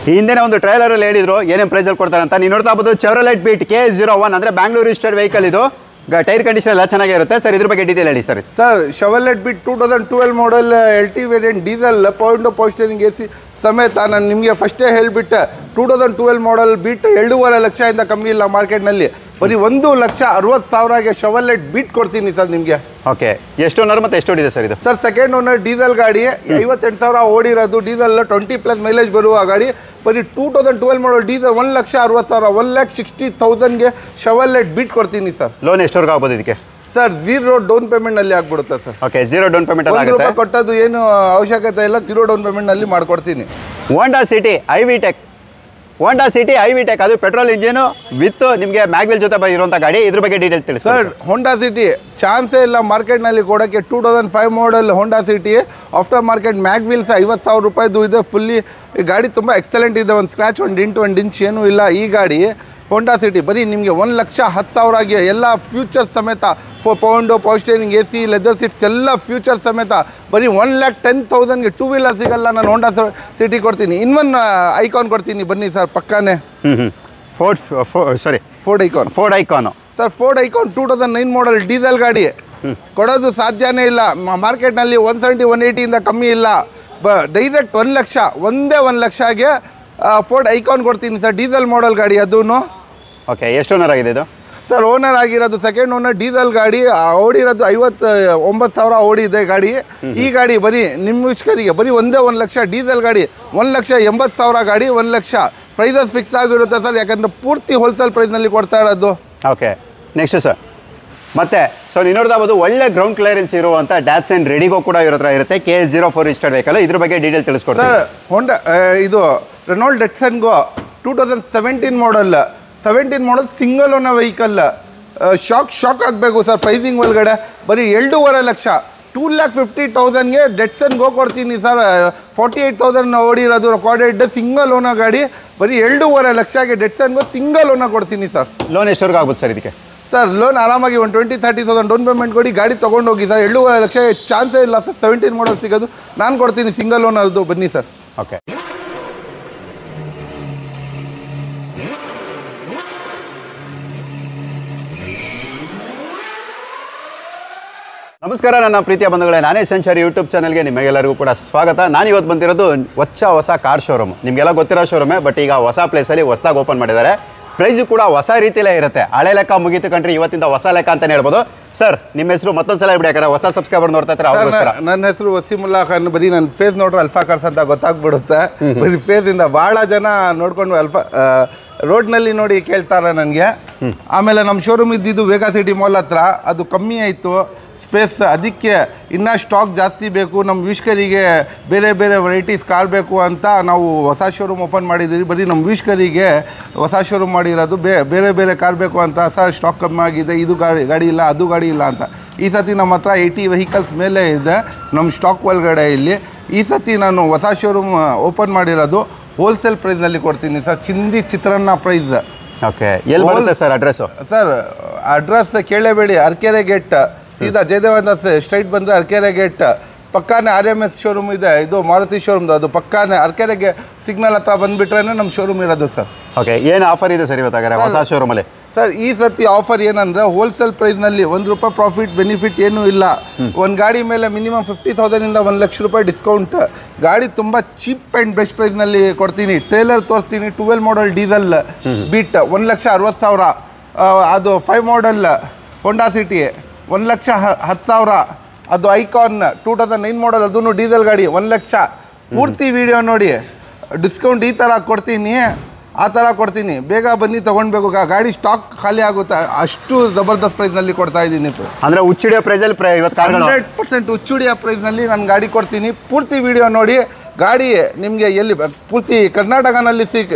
ಹಿಂದಿನ ಒಂದು ಟ್ರೈಲರಲ್ಲಿ ಹೇಳಿದ್ರು ಏನೇನು ಪ್ರೈಸಲ್ಲಿ ಕೊಡ್ತಾರೆ ಅಂತ. ನೀವು ನೋಡ್ತಾ ಇರ್ಬೋದು ಚೆವ್ರೊಲೆಟ್ ಬೀಟ್ K01 ಅಂದರೆ ಬ್ಯಾಂಗ್ಳೂರು ರಿಜಿಸ್ಟರ್ಡ್ ವೆಹಿಕಲ್. ಇದು ಟೈರ್ ಕಂಡೀಷನ್ ಎಲ್ಲ ಚೆನ್ನಾಗಿರುತ್ತೆ ಸರ್. ಇದ್ರ ಬಗ್ಗೆ ಡೀಟೇಲ್ ಹೇಳಿ ಸರ್. ಸರ್ ಚೆವ್ರೊಲೆಟ್ ಬೀಟ್ 2012 ಮಾಡಲ್ LT variant diesel power steering AC ಸಮೇತ ನಾನು ನಿಮಗೆ ಫಸ್ಟೇ ಹೇಳಿಬಿಟ್ಟೆ 2012 ಮಾಡಲ್ ಬೀಟ್ 2.5 ಲಕ್ಷದಿಂದ ಕಮ್ಮಿ ಇಲ್ಲ ಮಾರ್ಕೆಟ್ನಲ್ಲಿ. ಬರೀ 1,60,000ಗೆ ಚೆವ್ರೊಲೆಟ್ ಬೀಟ್ ಕೊಡ್ತೀನಿ ಸರ್ ನಿಮಗೆ. ಓಕೆ, ಎಷ್ಟು ಓನರ್ ಮತ್ತು ಎಷ್ಟು ಓಡಿದೆ ಸರ್ ಇದು? ಸರ್ ಸೆಕೆಂಡ್ ಓನರ್ ಡೀಸೆಲ್ ಗಾಡಿ 58,000 ಓಡಿರೋದು. ಡೀಸೆಲ್ 20+ ಮೈಲೇಜ್ ಬರುವ ಗಾಡಿ. ಬರೀ 2012 ಮಾಡಲ್ ಡೀಸೆಲ್ 1,60,000 1,60,000ಗೆ ಚೆವ್ರೊಲೆಟ್ ಬೀಟ್ ಕೊಡ್ತೀನಿ ಸರ್. ಲೋನ್ ಎಷ್ಟವರೆಗೂ ಆಗ್ಬೋದು ಇದಕ್ಕೆ? ಸರ್ 0 ಡೌನ್ ಪೇಮೆಂಟ್ನಲ್ಲಿ ಆಗ್ಬಿಡುತ್ತೆ ಸರ್. ಓಕೆ, 0 ಡೌನ್ ಪೇಮೆಂಟ್ ಆಗುತ್ತೆ. ಕೊಟ್ಟದ್ದು ಏನು ಅವಶ್ಯಕತೆ ಇಲ್ಲ, 0 ಡೌನ್ ಪೇಮೆಂಟ್ನಲ್ಲಿ ಮಾಡ್ಕೊಡ್ತೀನಿ. ಹೋಂಡಾ ಸಿಟಿ ಐವಿ ಟೆಕ್ ಅದು ಪೆಟ್ರೋಲ್ ಇಂಜಿನು ವಿತ್ ನಿಮಗೆ ಮ್ಯಾಗ್ವಿಲ್ ಜೊತೆ ಇರುವಂಥ ಗಾಡಿ. ಇದ್ರ ಬಗ್ಗೆ ಡೀಟೇಲ್ ತಿಳಿಸಿ ಸರ್. ಹೋಂಡಾ ಸಿಟಿ ಚಾನ್ಸೇ ಇಲ್ಲ ಮಾರ್ಕೆಟ್ನಲ್ಲಿ ಕೊಡೋಕ್ಕೆ. 2005 model Honda City after market mag wheels 50,000 ರೂಪಾಯಿದು ಇದೆ. ಫುಲ್ಲಿ ಈ ಗಾಡಿ ತುಂಬ ಎಕ್ಸಲೆಂಟ್ ಇದೆ. ಒಂದು ಸ್ಕ್ರ್ಯಾಚ್, ಒಂದು ಡಿಂಟ್, ಒಂದು ಡಿಂಚ್ ಏನೂ ಇಲ್ಲ ಈ ಗಾಡಿ. ಹೋಂಡಾ ಸಿಟಿ ಬರೀ ನಿಮಗೆ 1,10,000ಗೆ ಎಲ್ಲ ಫ್ಯೂಚರ್ಸ್ ಸಮೇತ power steering AC leather seats ಎಲ್ಲ ಫ್ಯೂಚರ್ಸ್ ಸಮೇತ ಬರೀ 1,10,000ಗೆ 2 ವೀಲರ್ ಸಿಗಲ್ಲ. ನಾನು ಹೋಂಡಾ ಸಿಟಿ ಕೊಡ್ತೀನಿ. ಇನ್ನೊಂದು ಐಕಾನ್ ಕೊಡ್ತೀನಿ ಬನ್ನಿ ಸರ್ ಪಕ್ಕಾನೆ. Ford Ikon sir. Ford Ikon 2009 model diesel ಗಾಡಿ ಕೊಡೋದು ಸಾಧ್ಯನೇ ಇಲ್ಲ ಮಾರ್ಕೆಟ್ನಲ್ಲಿ. 170 180ಇಂದ ಕಮ್ಮಿ ಇಲ್ಲ. ಡೈರೆಕ್ಟ್ 1 ಲಕ್ಷ, ಒಂದೇ 1 ಲಕ್ಷಗೆ ಫೋರ್ಡ್ ಐಕಾನ್ ಕೊಡ್ತೀನಿ ಸರ್. ಡೀಸೆಲ್ ಮಾಡಲ್ ಗಾಡಿ ಅದೂ. ಓಕೆ, ಎಷ್ಟು ಓನರ್ ಆಗಿದೆ ಇದು? ಸರ್ ಓನರ್ ಆಗಿರೋದು ಸೆಕೆಂಡ್ ಓನರ್ ಡೀಸೆಲ್ ಗಾಡಿ. ಓಡಿರೋದು 59,000 ಓಡಿದೆ ಗಾಡಿ. ಈ ಗಾಡಿ ಬರೀ ನಿಮ್ಮ ವಿಷ್ಕರಿಗೆ ಬರೀ ಒಂದೇ 1 ಲಕ್ಷ. ಡೀಸೆಲ್ ಗಾಡಿ 1,80,000 ಗಾಡಿ. 1 ಲಕ್ಷ ಪ್ರೈಸಸ್ ಫಿಕ್ಸ್ ಆಗಿರುತ್ತೆ ಸರ್, ಯಾಕಂದರೆ ಪೂರ್ತಿ ಹೋಲ್ಸೇಲ್ ಪ್ರೈಸ್ನಲ್ಲಿ ಕೊಡ್ತಾ ಇರೋದು. Okay, next sir. ಮತ್ತೆ ನೀವು ನೋಡ್ತಾ ಇರ್ಬೋದು ಒಳ್ಳೆ ಗ್ರೌಂಡ್ ಕ್ಲಿಯರೆನ್ಸ್ ಇರುವಂಥ ಡ್ಯಾಟ್ಸನ್ ರೆಡಿಗೋ ಕೂಡ ಇರೋ ಹತ್ರ ಇರುತ್ತೆ. K04 registered vehicle. ಇದ್ರ ಬಗ್ಗೆ ಡೀಟೇಲ್ ತಿಳಿಸ್ಕೊಡ್ತಾರೆ ಸರ್. ಹೋಂಡಾ ಇದು Renault Datsun Go 2017 model single owner vehicle. Shock ಆಗಬೇಕು ಸರ್ ಪ್ರೈಸಿಂಗ್ ಒಳಗಡೆ. ಬರೀ 2.5 ಲಕ್ಷ 2,50,000ಗೆ ಡೆಟ್ಸನ್ಗೋ ಕೊಡ್ತೀನಿ ಸರ್. 48,000 ಓಡಿರೋದು ರೆಕಾರ್ಡೆಡ್ ಸಿಂಗಲ್ ಓನರ್ ಗಾಡಿ. ಬರೀ 2.5 ಲಕ್ಷಗೆ ಡೆಟ್ಸನ್ಗೋ ಸಿಂಗಲ್ ಓನರ್ ಕೊಡ್ತೀನಿ ಸರ್. ಲೋನ್ ಎಷ್ಟವರೆಗೂ ಆಗುತ್ತೆ ಸರ್ ಇದಕ್ಕೆ? ಸರ್ ಲೋನ್ ಆರಾಮಾಗಿ 20,000-30,000 ಡೌನ್ ಪೇಮೆಂಟ್ ಕೊಡಿ ಗಾಡಿ ತೊಗೊಂಡೋಗಿ ಸರ್. 2.5 ಲಕ್ಷ ಚಾನ್ಸೇ ಇಲ್ಲ ಸರ್. 17 ಮಾಡಲ್ ಸಿಗೋದು ನಾನು ಕೊಡ್ತೀನಿ ಸಿಂಗಲ್ ಓನರ್ದು. ಬನ್ನಿ ಸರ್. ಓಕೆ, ನಮಸ್ಕಾರ ನನ್ನ ಪ್ರೀತಿಯ ಬಂಧುಗಳೇ, ನಾನೇ ಸಂಚಾರಿ ಯೂಟ್ಯೂಬ್ ಚಾನಲ್ಗೆ ನಿಮಗೆಲ್ಲರಿಗೂ ಕೂಡ ಸ್ವಾಗತ. ನಾನು ಇವತ್ತು ಬಂದಿರೋದು ಹೊಸ ಕಾರ್ ಶೋರೂಮ್. ನಿಮಗೆಲ್ಲ ಗೊತ್ತಿರೋ ಶೋರೂಮೇ, ಬಟ್ ಈಗ ಹೊಸ ಪ್ಲೇಸಲ್ಲಿ ಹೊಸದಾಗಿ ಓಪನ್ ಮಾಡಿದ್ದಾರೆ. ಪ್ರೈಸು ಕೂಡ ಹೊಸ ರೀತಿಯಲ್ಲೇ ಇರುತ್ತೆ. ಹಳೆ ಲೆಕ್ಕ ಮುಗೀತು ಕಂಡ್ರಿ, ಇವತ್ತಿಂದ ಹೊಸ ಲೆಕ್ಕ ಅಂತಲೇ ಹೇಳ್ಬೋದು. ಸರ್ ನಿಮ್ಮ ಹೆಸರು ಮತ್ತೊಂದು ಸಲ ಯಾಕಂದ್ರೆ ಹೊಸ ಸಬ್ಸ್ಕ್ರೈಬರ್ ನೋಡ್ತಾ ಇರ್ತಾರೆ ಅವ್ರಿಗೋಸ್ಕರ. ನನ್ನ ಹೆಸರು ವಸೀಮುಲ್ಲಾ ಖಾನ್. ಬರೀ ನನ್ನ ಫೇಸ್ ನೋಡ್ರೆ ಅಲ್ಫಾ ಕಾರ್ಸ್ ಅಂತ ಗೊತ್ತಾಗ್ಬಿಡುತ್ತೆ. ಬರೀ ಫೇಸಿಂದ ಭಾಳ ಜನ ನೋಡ್ಕೊಂಡು ರೋಡ್ನಲ್ಲಿ ನೋಡಿ ಕೇಳ್ತಾರೆ ನನಗೆ. ಆಮೇಲೆ ನಮ್ಮ ಶೋರೂಮ್ ಇದ್ದಿದ್ದು ವೇಗಾ ಸಿಟಿ ಮಾಲ್ ಹತ್ರ. ಅದು ಕಮ್ಮಿ ಆಯಿತು ಸ್ಪೇಸ್, ಅದಕ್ಕೆ ಇನ್ನೂ ಸ್ಟಾಕ್ ಜಾಸ್ತಿ ಬೇಕು. ನಮ್ಮ ವಿಷ್ಕರಿಗೆ ಬೇರೆ ವೆರೈಟೀಸ್ ಕಾರ್ ಬೇಕು ಅಂತ ನಾವು ಹೊಸ ಶೋರೂಮ್ ಓಪನ್ ಮಾಡಿದ್ದೀವಿ. ಬರೀ ನಮ್ಮ ವಿಷ್ಕರಿಗೆ ಹೊಸ ಶೋರೂಮ್ ಮಾಡಿರೋದು. ಬೇರೆ ಕಾರ್ ಬೇಕು ಅಂತ ಸರ್. ಸ್ಟಾಕ್ ಕಮ್ಮಿ ಆಗಿದೆ, ಇದು ಗಾಡಿ ಇಲ್ಲ, ಅದು ಗಾಡಿ ಇಲ್ಲ ಅಂತ. ಈ ಸತಿ ನಮ್ಮ ಹತ್ರ 80 ವೆಹಿಕಲ್ಸ್ ಮೇಲೆ ಇದೆ ನಮ್ಮ ಸ್ಟಾಕ್ ಒಳಗಡೆ. ಇಲ್ಲಿ ಈ ಸತಿ ನಾನು ಹೊಸ ಶೋರೂಮ್ ಓಪನ್ ಮಾಡಿರೋದು ಹೋಲ್ಸೇಲ್ ಪ್ರೈಸ್ನಲ್ಲಿ ಕೊಡ್ತೀನಿ ಸರ್. ಚಿತ್ರಾನ್ನ ಪ್ರೈಸ್. ಓಕೆ, ಎಲ್ಲಿ ಬರುತ್ತೆ ಸರ್ ಅಡ್ರೆಸ್ಸು? ಸರ್ ಅಡ್ರೆಸ್ ಕೇಳಬೇಡಿ, ಅರ್ಕೆರೆ ಗೇಟ್ ಸೀದಾ ಜಯದೇವಾನಂದ ಸ್ಟ್ರೈಟ್ ಬಂದರೆ ಅರ್ಕೆರೆ ಗೇಟ್ ಪಕ್ಕಾನೆ RMS ಶೋರೂಮ್ ಇದೆ. ಇದು ಮಾರುತಿ ಶೋರೂಮ್ದು. ಅದು ಪಕ್ಕಾನೆ ಅರ್ಕೆರೆಗೆ ಸಿಗ್ನಲ್ ಹತ್ರ ಬಂದುಬಿಟ್ರೆ ನಮ್ಮ ಶೋರೂಮ್ ಇರೋದು ಸರ್. ಓಕೆ, ಏನು ಆಫರ್ ಇದೆ ಸರ್ ಇವತ್ತಾಗಾರೆ ಹೊಸ ಶೋರೂಮಲ್ಲಿ? ಸರ್ ಈ ಸತಿ ಆಫರ್ ಏನಂದರೆ ಹೋಲ್ಸೇಲ್ ಪ್ರೈಸ್ನಲ್ಲಿ ₹1 ಪ್ರಾಫಿಟ್ ಬೆನಿಫಿಟ್ ಏನೂ ಇಲ್ಲ. ಒಂದು ಗಾಡಿ ಮೇಲೆ ಮಿನಿಮಮ್ 50,000ಇಂದ 1 ಲಕ್ಷ ರೂಪಾಯಿ ಡಿಸ್ಕೌಂಟ್. ಗಾಡಿ ತುಂಬ ಚೀಪ್ ಆ್ಯಂಡ್ ಬೆಸ್ಟ್ ಪ್ರೈಸ್ನಲ್ಲಿ ಕೊಡ್ತೀನಿ. ಟ್ರೇಲರ್ ತೋರಿಸ್ತೀನಿ. 12 ಮಾಡಲ್ ಡೀಸೆಲ್ ಬೀಟ್ 1,10,000. ಅದು 5 ಮಾಡಲ್ ಹೋಂಡಾ ಸಿಟಿ 1,10,000. ಅದು ಐಕಾನ್ 2009 ಮಾಡಲ್, ಅದೂ ಡೀಸೆಲ್ ಗಾಡಿ 1 ಲಕ್ಷ. ಪೂರ್ತಿ ವಿಡಿಯೋ ನೋಡಿ. ಡಿಸ್ಕೌಂಟ್ ಈ ಥರ ಕೊಡ್ತೀನಿ, ಆ ಥರ ಕೊಡ್ತೀನಿ. ಬೇಗ ಬನ್ನಿ ತೊಗೊಳ್ಬೇಕು. ಗಾಡಿ ಸ್ಟಾಕ್ ಖಾಲಿ ಆಗುತ್ತೆ, ಅಷ್ಟು ಜಬರ್ದಸ್ತ್ ಪ್ರೈಸ್ನಲ್ಲಿ ಕೊಡ್ತಾ ಇದ್ದೀನಿ. ಅಂದರೆ ಹುಚ್ಚಿಡಿಯೋ ಪ್ರೈಸಲ್ಲಿ ಇವತ್ತು 100% ಹುಚ್ಚಿಡಿಯೋ ಪ್ರೈಸ್ನಲ್ಲಿ ನಾನು ಗಾಡಿ ಕೊಡ್ತೀನಿ. ಪೂರ್ತಿ ವಿಡಿಯೋ ನೋಡಿ. ಗಾಡಿ ನಿಮಗೆ ಎಲ್ಲಿ ಪೂರ್ತಿ ಕರ್ನಾಟಕನಲ್ಲಿ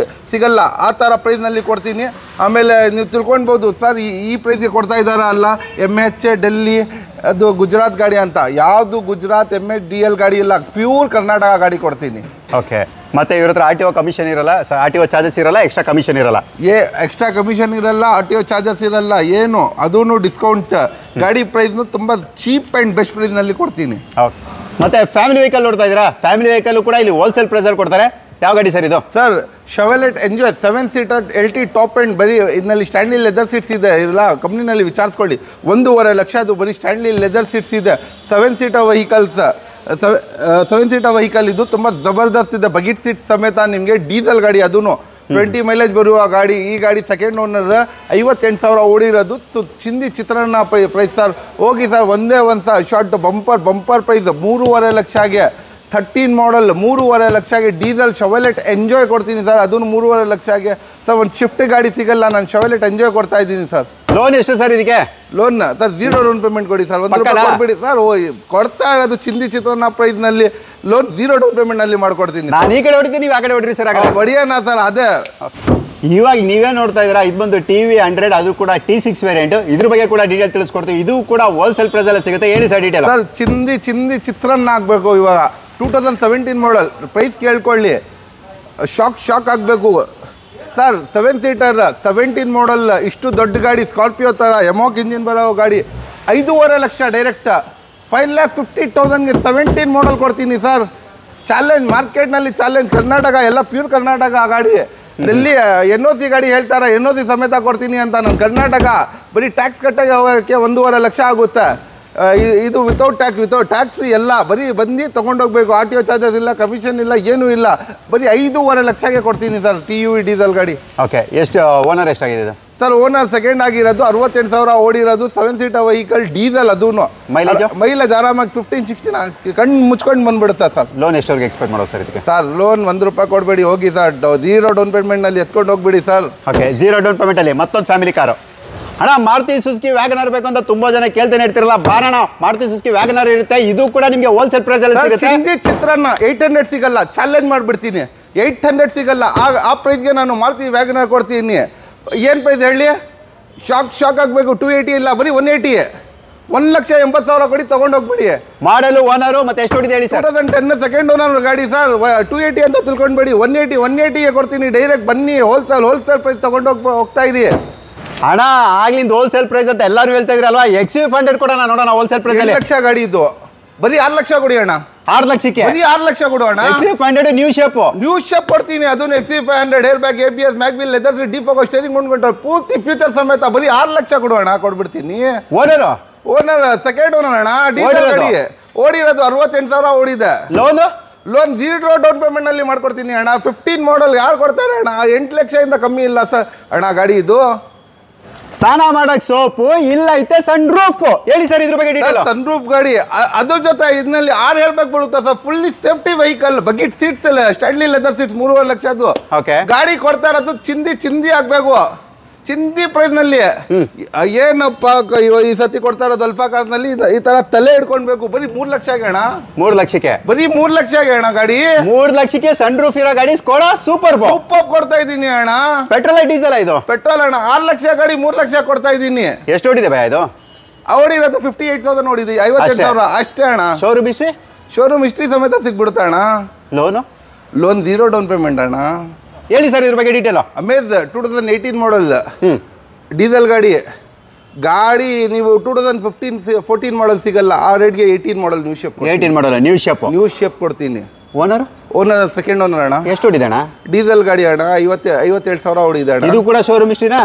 ಸಿಗಲ್ಲ, ಆ ಥರ ಪ್ರೈಸ್ನಲ್ಲಿ ಕೊಡ್ತೀನಿ. ಆಮೇಲೆ ನೀವು ತಿಳ್ಕೊಳ್ಬೋದು ಸರ್ ಈ ಪ್ರೈಸ್ಗೆ ಕೊಡ್ತಾ ಇದ್ದಾರಾ ಅಲ್ಲ, MH ಡೆಲ್ಲಿ ಅದು ಗುಜರಾತ್ ಗಾಡಿ ಅಂತ. ಯಾವುದು ಗುಜರಾತ್ MH DL ಗಾಡಿ ಇಲ್ಲ, ಪ್ಯೂರ್ ಕರ್ನಾಟಕ ಗಾಡಿ ಕೊಡ್ತೀನಿ. ಓಕೆ, ಮತ್ತು ಇವ್ರ ಹತ್ರ RTO ಕಮಿಷನ್ ಇರಲ್ಲ, RTO ಚಾರ್ಜಸ್ ಇರಲ್ಲ, ಎಕ್ಸ್ಟ್ರಾ ಕಮಿಷನ್ ಇರಲ್ಲ. ಎಕ್ಸ್ಟ್ರಾ ಕಮಿಷನ್ ಇರಲ್ಲ, RTO ಚಾರ್ಜಸ್ ಇರಲ್ಲ, ಏನು ಅದೂ ಡಿಸ್ಕೌಂಟ್. ಗಾಡಿ ಪ್ರೈಸ್ನು ತುಂಬ ಚೀಪ್ ಆ್ಯಂಡ್ ಬೆಸ್ಟ್ ಪ್ರೈಸ್ನಲ್ಲಿ ಕೊಡ್ತೀನಿ. ಓಕೆ, ಮತ್ತು ಫ್ಯಾಮಿಲಿ ವೆಹಿಕಲ್ ನೋಡ್ತಾ ಇದ್ದೀರಾ? ಫ್ಯಾಮಿಲಿ ವೆಹಿಕಲ್ ಕೂಡ ಇಲ್ಲಿ ಹೋಲ್ಸೇಲ್ ಪ್ರೈಸಲ್ಲಿ ಕೊಡ್ತಾರೆ. ಯಾವ ಗಾಡಿ ಸರ್ ಇದು? Sir Chevrolet enjoy 7 seater LT top end, ಬರೀ ಇದರಲ್ಲಿ ಸ್ಟ್ಯಾನ್ಲಿ ಲೆದರ್ ಸೀಟ್ಸ್ ಇದೆ. ಇದೆಲ್ಲ ಕಂಪ್ನಿನಲ್ಲಿ ವಿಚಾರಿಸ್ಕೊಳ್ಳಿ, 1.5 ಲಕ್ಷ ಅದು ಬರೀ ಸ್ಟ್ಯಾನ್ಲಿ ಲೆದರ್ ಸೀಟ್ಸ್ ಇದೆ. 7 ಸೀಟರ್ ವೆಹಿಕಲ್ಸ್, 7 ಸೀಟರ್ ವೆಹಿಕಲ್ ಇದು ತುಂಬ ಜಬರ್ದಸ್ತ್ ಇದೆ. ಬಗಿಟ್ ಸೀಟ್ ಸಮೇತ ನಿಮಗೆ ಡೀಸೆಲ್ ಗಾಡಿ, ಅದೂ 20 ಮೈಲೇಜ್ ಬರುವ ಗಾಡಿ. ಈ ಗಾಡಿ ಸೆಕೆಂಡ್ ಓನರ್ 58,000 ಓಡಿರೋದು. ಚಿಂದಿ ಚಿತ್ರಾನ್ನ ಪ್ರೈಸ್ ಸರ್. ಹೋಗಿ ಸರ್, ಒಂದೇ ಒಂದು ಶಾರ್ಟ್ ಬಂಪರ್ ಪ್ರೈಸ್ 3.5 ಲಕ್ಷಗೆ 13 ಮಾಡಲ್ 3.5 ಲಕ್ಷಗೆ ಡೀಸೆಲ್ ಶೆವರ್ಲೆಟ್ ಎಂಜಾಯ್ ಕೊಡ್ತೀನಿ ಸರ್. ಅದನ್ನು 3.5 ಲಕ್ಷಗೆ ಸರ್. ಒಂದು ಶಿಫ್ಟ್ ಗಾಡಿ ಸಿಗಲ್ಲ, ನಾನು ಶೆವರ್ಲೆಟ್ ಎಂಜಾಯ್ ಕೊಡ್ತಾ ಇದ್ದೀನಿ ಸರ್. ಲೋನ್ ಎಷ್ಟು ಸರ್ ಇದಕ್ಕೆ? ಲೋನ್ ಸರ್ 0 ಡೌನ್ ಪೇಮೆಂಟ್ ಕೊಡಿ ಸರ್. 1 ರೂಪಾಯಿ ಕೊಡ್ಬೇಡಿ ಸರ್. ಕೊಡ್ತಾ ಇರೋದು ಚಿಂದಿ ಚಿತ್ರಾನ್ನ ಪ್ರೈಸ್ನಲ್ಲಿ ಲೋನ್ 0 ಡೌನ್ ಪೇಮೆಂಟ್ನಲ್ಲಿ ಮಾಡ್ಕೊಡ್ತೀನಿ. ನಾನು ಈ ಕಡೆ ಹೊಡಿತೀನಿ, ನೀವು ಆ ಕಡೆ ಹೊಡ್ರಿ ಸರ್. ಹೊಡಿಯೋಣ ಸರ್. ಅದೇ ಇವಾಗ ನೀವೇ ನೋಡ್ತಾ ಇದ್ದೀರಾ, ಇದು ಬಂದು TV100, ಅದು ಕೂಡ T6 ವೇರಿಯಂಟ್. ಇದ್ರ ಬಗ್ಗೆ ಕೂಡ ಡೀಟೇಲ್ ತಿಳಿಸ್ಕೊಡ್ತೀವಿ. ಇದು ಕೂಡ ಹೋಲ್ಸೇಲ್ ಪ್ರೈಸ್ ಎಲ್ಲ ಸಿಗುತ್ತೆ. ಹೇಳಿ ಸರ್ ಡೀಟೇಲ್. ಸರ್ ಚಿಂದಿ ಚಿತ್ರಾನ್ನ ಆಗಬೇಕು. ಇವಾಗ 2017 ಮಾಡಲ್ ಪ್ರೈಸ್ ಕೇಳ್ಕೊಳ್ಳಿ, ಶಾಕ್ ಆಗಬೇಕು ಸರ್. 7 ಸೀಟರ್ 17 ಮಾಡಲ್, ಇಷ್ಟು ದೊಡ್ಡ ಗಾಡಿ, ಸ್ಕಾರ್ಪಿಯೋ ಥರ ಎಮೋಕ್ ಇಂಜಿನ್ ಬರೋ ಗಾಡಿ 5.5 ಲಕ್ಷ ಡೈರೆಕ್ಟ್ 5,50,000ಗೆ 17 ಮಾಡಲ್ ಕೊಡ್ತೀನಿ ಸರ್. ಚಾಲೆಂಜ್, ಮಾರ್ಕೆಟ್ನಲ್ಲಿ ಚಾಲೆಂಜ್. ಕರ್ನಾಟಕ ಎಲ್ಲ ಪ್ಯೂರ್ ಕರ್ನಾಟಕ ಗಾಡಿ. ಡೆಲ್ಲಿ NOC ಗಾಡಿ ಹೇಳ್ತಾರೆ, NOC ಸಮೇತ ಕೊಡ್ತೀನಿ ಅಂತ. ನಾನು ಕರ್ನಾಟಕ ಬರೀ ಟ್ಯಾಕ್ಸ್ ಕಟ್ಟಾಗಿ ಹೋಗೋಕ್ಕೆ 1.5 ಲಕ್ಷ ಆಗುತ್ತೆ. ಇದು ವಿತೌಟ್ ಟ್ಯಾಕ್ಸ್ ಎಲ್ಲ. ಬರೀ ಬಂದು ತೊಗೊಂಡೋಗ್ಬೇಕು. RTO ಚಾರ್ಜಸ್ ಇಲ್ಲ, ಕಮಿಷನ್ ಇಲ್ಲ, ಏನೂ ಇಲ್ಲ. ಬರೀ 5.5 ಲಕ್ಷಗೆ ಕೊಡ್ತೀನಿ ಸರ್ TUV ಡೀಸೆಲ್ ಗಾಡಿ. ಓಕೆ, ಎಷ್ಟು ಓನರ್ ಎಷ್ಟಾಗಿದೆ ಇದು ಸರ್? ಓನರ್ ಸೆಕೆಂಡ್ ಆಗಿರೋದು, 68,000 ಓಡಿರೋದು, 7 ಸೀಟರ್ ವೆಹಿಕಲ್ ಡೀಸೆಲ್. ಅದೂ ಮೈಲೇಜ್ ಆರಾಮಾಗಿ 15-16 ಕಣ್ಣು ಮುಚ್ಕೊಂಡು ಬಂದ್ಬಿಡುತ್ತೆ ಸರ್. ಲೋನ್ ಎಷ್ಟವರೆಗೆ ಎಕ್ಸ್ಪೆಕ್ಟ್ ಮಾಡೋದು ಸರ್ ಇದಕ್ಕೆ? ಸರ್ ಲೋನ್ 1 ರೂಪಾಯಿ ಕೊಡಬೇಡಿ, ಹೋಗಿ ಸರ್ 0 ಡೌನ್ ಪೇಮೆಂಟ್ನಲ್ಲಿ ಎತ್ಕೊಂಡು ಹೋಗ್ಬಿಡಿ ಸರ್. ಓಕೆ, 0 ಡೌನ್ ಪೇಮೆಂಟಲ್ಲಿ ಮತ್ತೊಂದು ಫ್ಯಾಮಿಲಿ ಕಾರು. ಅಣ್ಣ, ಮಾರುತಿ ಸುಜುಕಿ ವ್ಯಾಗನರ್ ಬೇಕು ಅಂತ ತುಂಬಾ ಜನ ಕೇಳ್ತಾನೆ ಇರ್ತಿರಲ್ಲ, ಬಾರಣ ಮಾರುತಿ ಸುಜುಕಿ ವ್ಯಾಗನರ್ ಇರುತ್ತೆ. ಇದು ಕೂಡ ನಿಮಗೆ ಹೋಲ್ಸೇಲ್ ಪ್ರೈಸ್ ಅಲ್ಲಿ ಸಿಗುತ್ತೆ. ಚಿಂದಿ ಚಿತ್ರಾನ್ನ 800 ಸಿಗಲ್ಲ, ಚಾಲೆಂಜ್ ಮಾಡಿಬಿಡ್ತೀನಿ. 800 ಸಿಗಲ್ಲ. ಆ ಪ್ರೈಸ್ಗೆ ನಾನು ಮಾರುತಿ ವ್ಯಾಗನರ್ ಕೊಡ್ತೀನಿ. ಏನು ಪ್ರೈಸ್ ಹೇಳಿ? ಶಾಕ್ ಆಗಬೇಕು. 280 ಇಲ್ಲ, ಬರೀ 180. 1,80,000 ಕೊಡಿ, ತೊಗೊಂಡೋಗ್ಬಿಡಿ. ಮಾಡಲು ಓನರು ಮತ್ತೆ ಎಷ್ಟು ಹೊಡಿದೆ ಹೇಳಿ ಸರ್? 2010 ಸೆಕೆಂಡ್ ಓನರ್ ಗಾಡಿ ಸರ್. 280 ಅಂತ ತಿಳ್ಕೊಂಡ್ಬೇಡಿ, 180ಗೆ ಕೊಡ್ತೀನಿ ಡೈರೆಕ್ಟ್. ಬನ್ನಿ, ಹೋಲ್ಸೇಲ್ ಪ್ರೈಸ್ ಹೋಗ್ತಾ ಇರಿ. ಹಣ ಆಗ್ಲಿಂದ ಹೋಲ್ಸೇಲ್ ಪ್ರೈಸ್ ಅಂತ ಎಲ್ಲರೂ ಹೇಳ್ತಾ ಇದ್ರಲ್ವಾ? XUV500 ಕೊಡೋಣ, ನೋಡೋಣ ಹೋಲ್ಸೇಲ್ ಪ್ರೈಸ್ ಅಲ್ಲಿ. 2 ಲಕ್ಷ ಗಾಡಿ ಇದು, ಬರೀ 6 ಲಕ್ಷ ಕೊಡಿ ಅಣ್ಣ. 6 ಲಕ್ಷಕ್ಕೆ ಬರೀ 6 ಲಕ್ಷ ಕೊಡೋಣ. XUV500 ನ್ಯೂ ಶೇಪ್ ಕೊಡ್ತೀನಿ. ಅದನ್ನು XUV500 air bag, ABS, mag wheel, leather seat, defog, steering ಕೊಂಡ್ಕೊಂಡ್ರೆ ಪೂರ್ತಿ ಫ್ಯೂಚರ್ ಸಮೇತ ಬರೀ 6 ಲಕ್ಷ ಕೊಡೋಣ, ಕೊಡ್ಬಿಡ್ತೀನಿ. ಓನರ್ ಸೆಕೆಂಡ್ ಓನರ್ ಅಣ್ಣ. ಡೀಸೆಲ್ ಗಾಡಿ ಓಡಿರೋದು 68,000 ಓಡಿದೆ. ಲೋನ್ 0 ಡೌನ್ ಪೇಮೆಂಟ್ ನಲ್ಲಿ ಮಾಡ್ಕೊಡ್ತೀನಿ ಅಣ್ಣ. 15 ಮಾಡಲ್ ಯಾರು ಕೊಡ್ತಾರೆ ಅಣ್ಣ? 8 ಲಕ್ಷದಿಂದ ಕಮ್ಮಿ ಇಲ್ಲ ಸರ್ ಅಣ್ಣ ಗಾಡಿ ಇದು. ಸ್ನಾನ ಮಾಡಕ್ ಸೋಪು ಇಲ್ಲ, ಐತೆ ಸನ್ ರೂಫ್. ಹೇಳಿ ಸರ್ ಇದ್ರ ಬಗ್ಗೆ ಡೀಟೇಲ್. ಸನ್ ರೂಫ್ ಗಾಡಿ, ಅದ್ರ ಜೊತೆ ಇದರಲ್ಲಿ 6 ಹೇಳ್ಬೇಕು ಬರುತ್ತೆ sir. Fully safety vehicle, bucket seats ಎಲ್ಲ ಸ್ಟ್ಯಾನ್ಲಿ ಲೆದರ್ ಸೀಟ್ಸ್ 3.5 ಲಕ್ಷದ್ದು ಗಾಡಿ ಕೊಡ್ತಾ ಇರೋದು. ಚಿಂದಿ ಆಗ್ಬೇಕು. ಚಿಂದಿ ಪ್ರೈಸ್ ನಲ್ಲಿ ಏನಪ್ಪ ಈ ಸತಿ ಕೊಡ್ತಾ ಇರೋದು ಅಲ್ಫಾ ಕಾರ್ ನಲ್ಲಿ ಈ ತರ ತಲೆ ಹಿಡ್ಕೊಳ್ಬೇಕು. ಬರೀ 3 ಲಕ್ಷ ಅಣ್ಣ. 3 ಲಕ್ಷಕ್ಕೆ ಬರೀ 3 ಲಕ್ಷ ಅಣ್ಣ ಗಾಡಿ. 3 ಲಕ್ಷಕ್ಕೆ ಸನ್ ರೂಫ್ ಇರೋ ಗಾಡಿ ಸ್ಕೋಡಾ ಸೂಪರ್ ಕೊಡ್ತಾ ಇದ್ದೀನಿ ಅಣ್ಣ. ಪೆಟ್ರೋಲ್ ಡೀಸೆಲ್ ಇದು? ಪೆಟ್ರೋಲ್ ಅಣ್ಣ. 6 ಲಕ್ಷ ಗಾಡಿ 3 ಲಕ್ಷ ಕೊಡ್ತಾ ಇದ್ದೀನಿ. ಎಷ್ಟು ಓಡಿದೆ ಭಯ ಇದು? ಓಡಿರೋದು 58,000 ಓಡಿದೆ. 58,000 ಅಷ್ಟೇ ಅಣ್ಣ. ಶೋರೂಮ್ ಹಿಸ್ಟ್ರಿ ಸಮೇತ ಸಿಗ್ಬಿಡುತ್ತೆ ಅಣ್ಣ. ಲೋನ್ 0 ಡೌನ್ ಪೇಮೆಂಟ್ ಅಣ್ಣ. ಹೇಳಿ ಸರ್ ಇದ್ರ ಬಗ್ಗೆ ಡೀಟೇಲ್. ಅಮೇಜ್ 2018 ಮಾಡಲ್ ಡೀಸೆಲ್ ಗಾಡಿ. ನೀವು 2014 ಮಾಡಲ್ ಸಿಗಲ್ಲ. ಆ ರೇಟ್ಗೆ 18 ಮಾಡಲ್ ನ್ಯೂ ಶೇಪ್. 18 ಮಾಡಲ್ ನ್ಯೂ ಶೇಪ್ ಕೊಡ್ತೀನಿ. ಓನರ್ ಸೆಕೆಂಡ್ ಓನರ್ ಅಣ್ಣ. ಎಷ್ಟು ಹೊಡಿದೆ ಅಣ್ಣ? ಡೀಸೆಲ್ ಗಾಡಿ ಅಣ್ಣ. 57,000 ಹೊಡಿದೆ ಅಣ್ಣ. ಇದು ಕೂಡ ಶೋರೂಮ್ ಹಿಸ್ಟ್ರಿನಾ?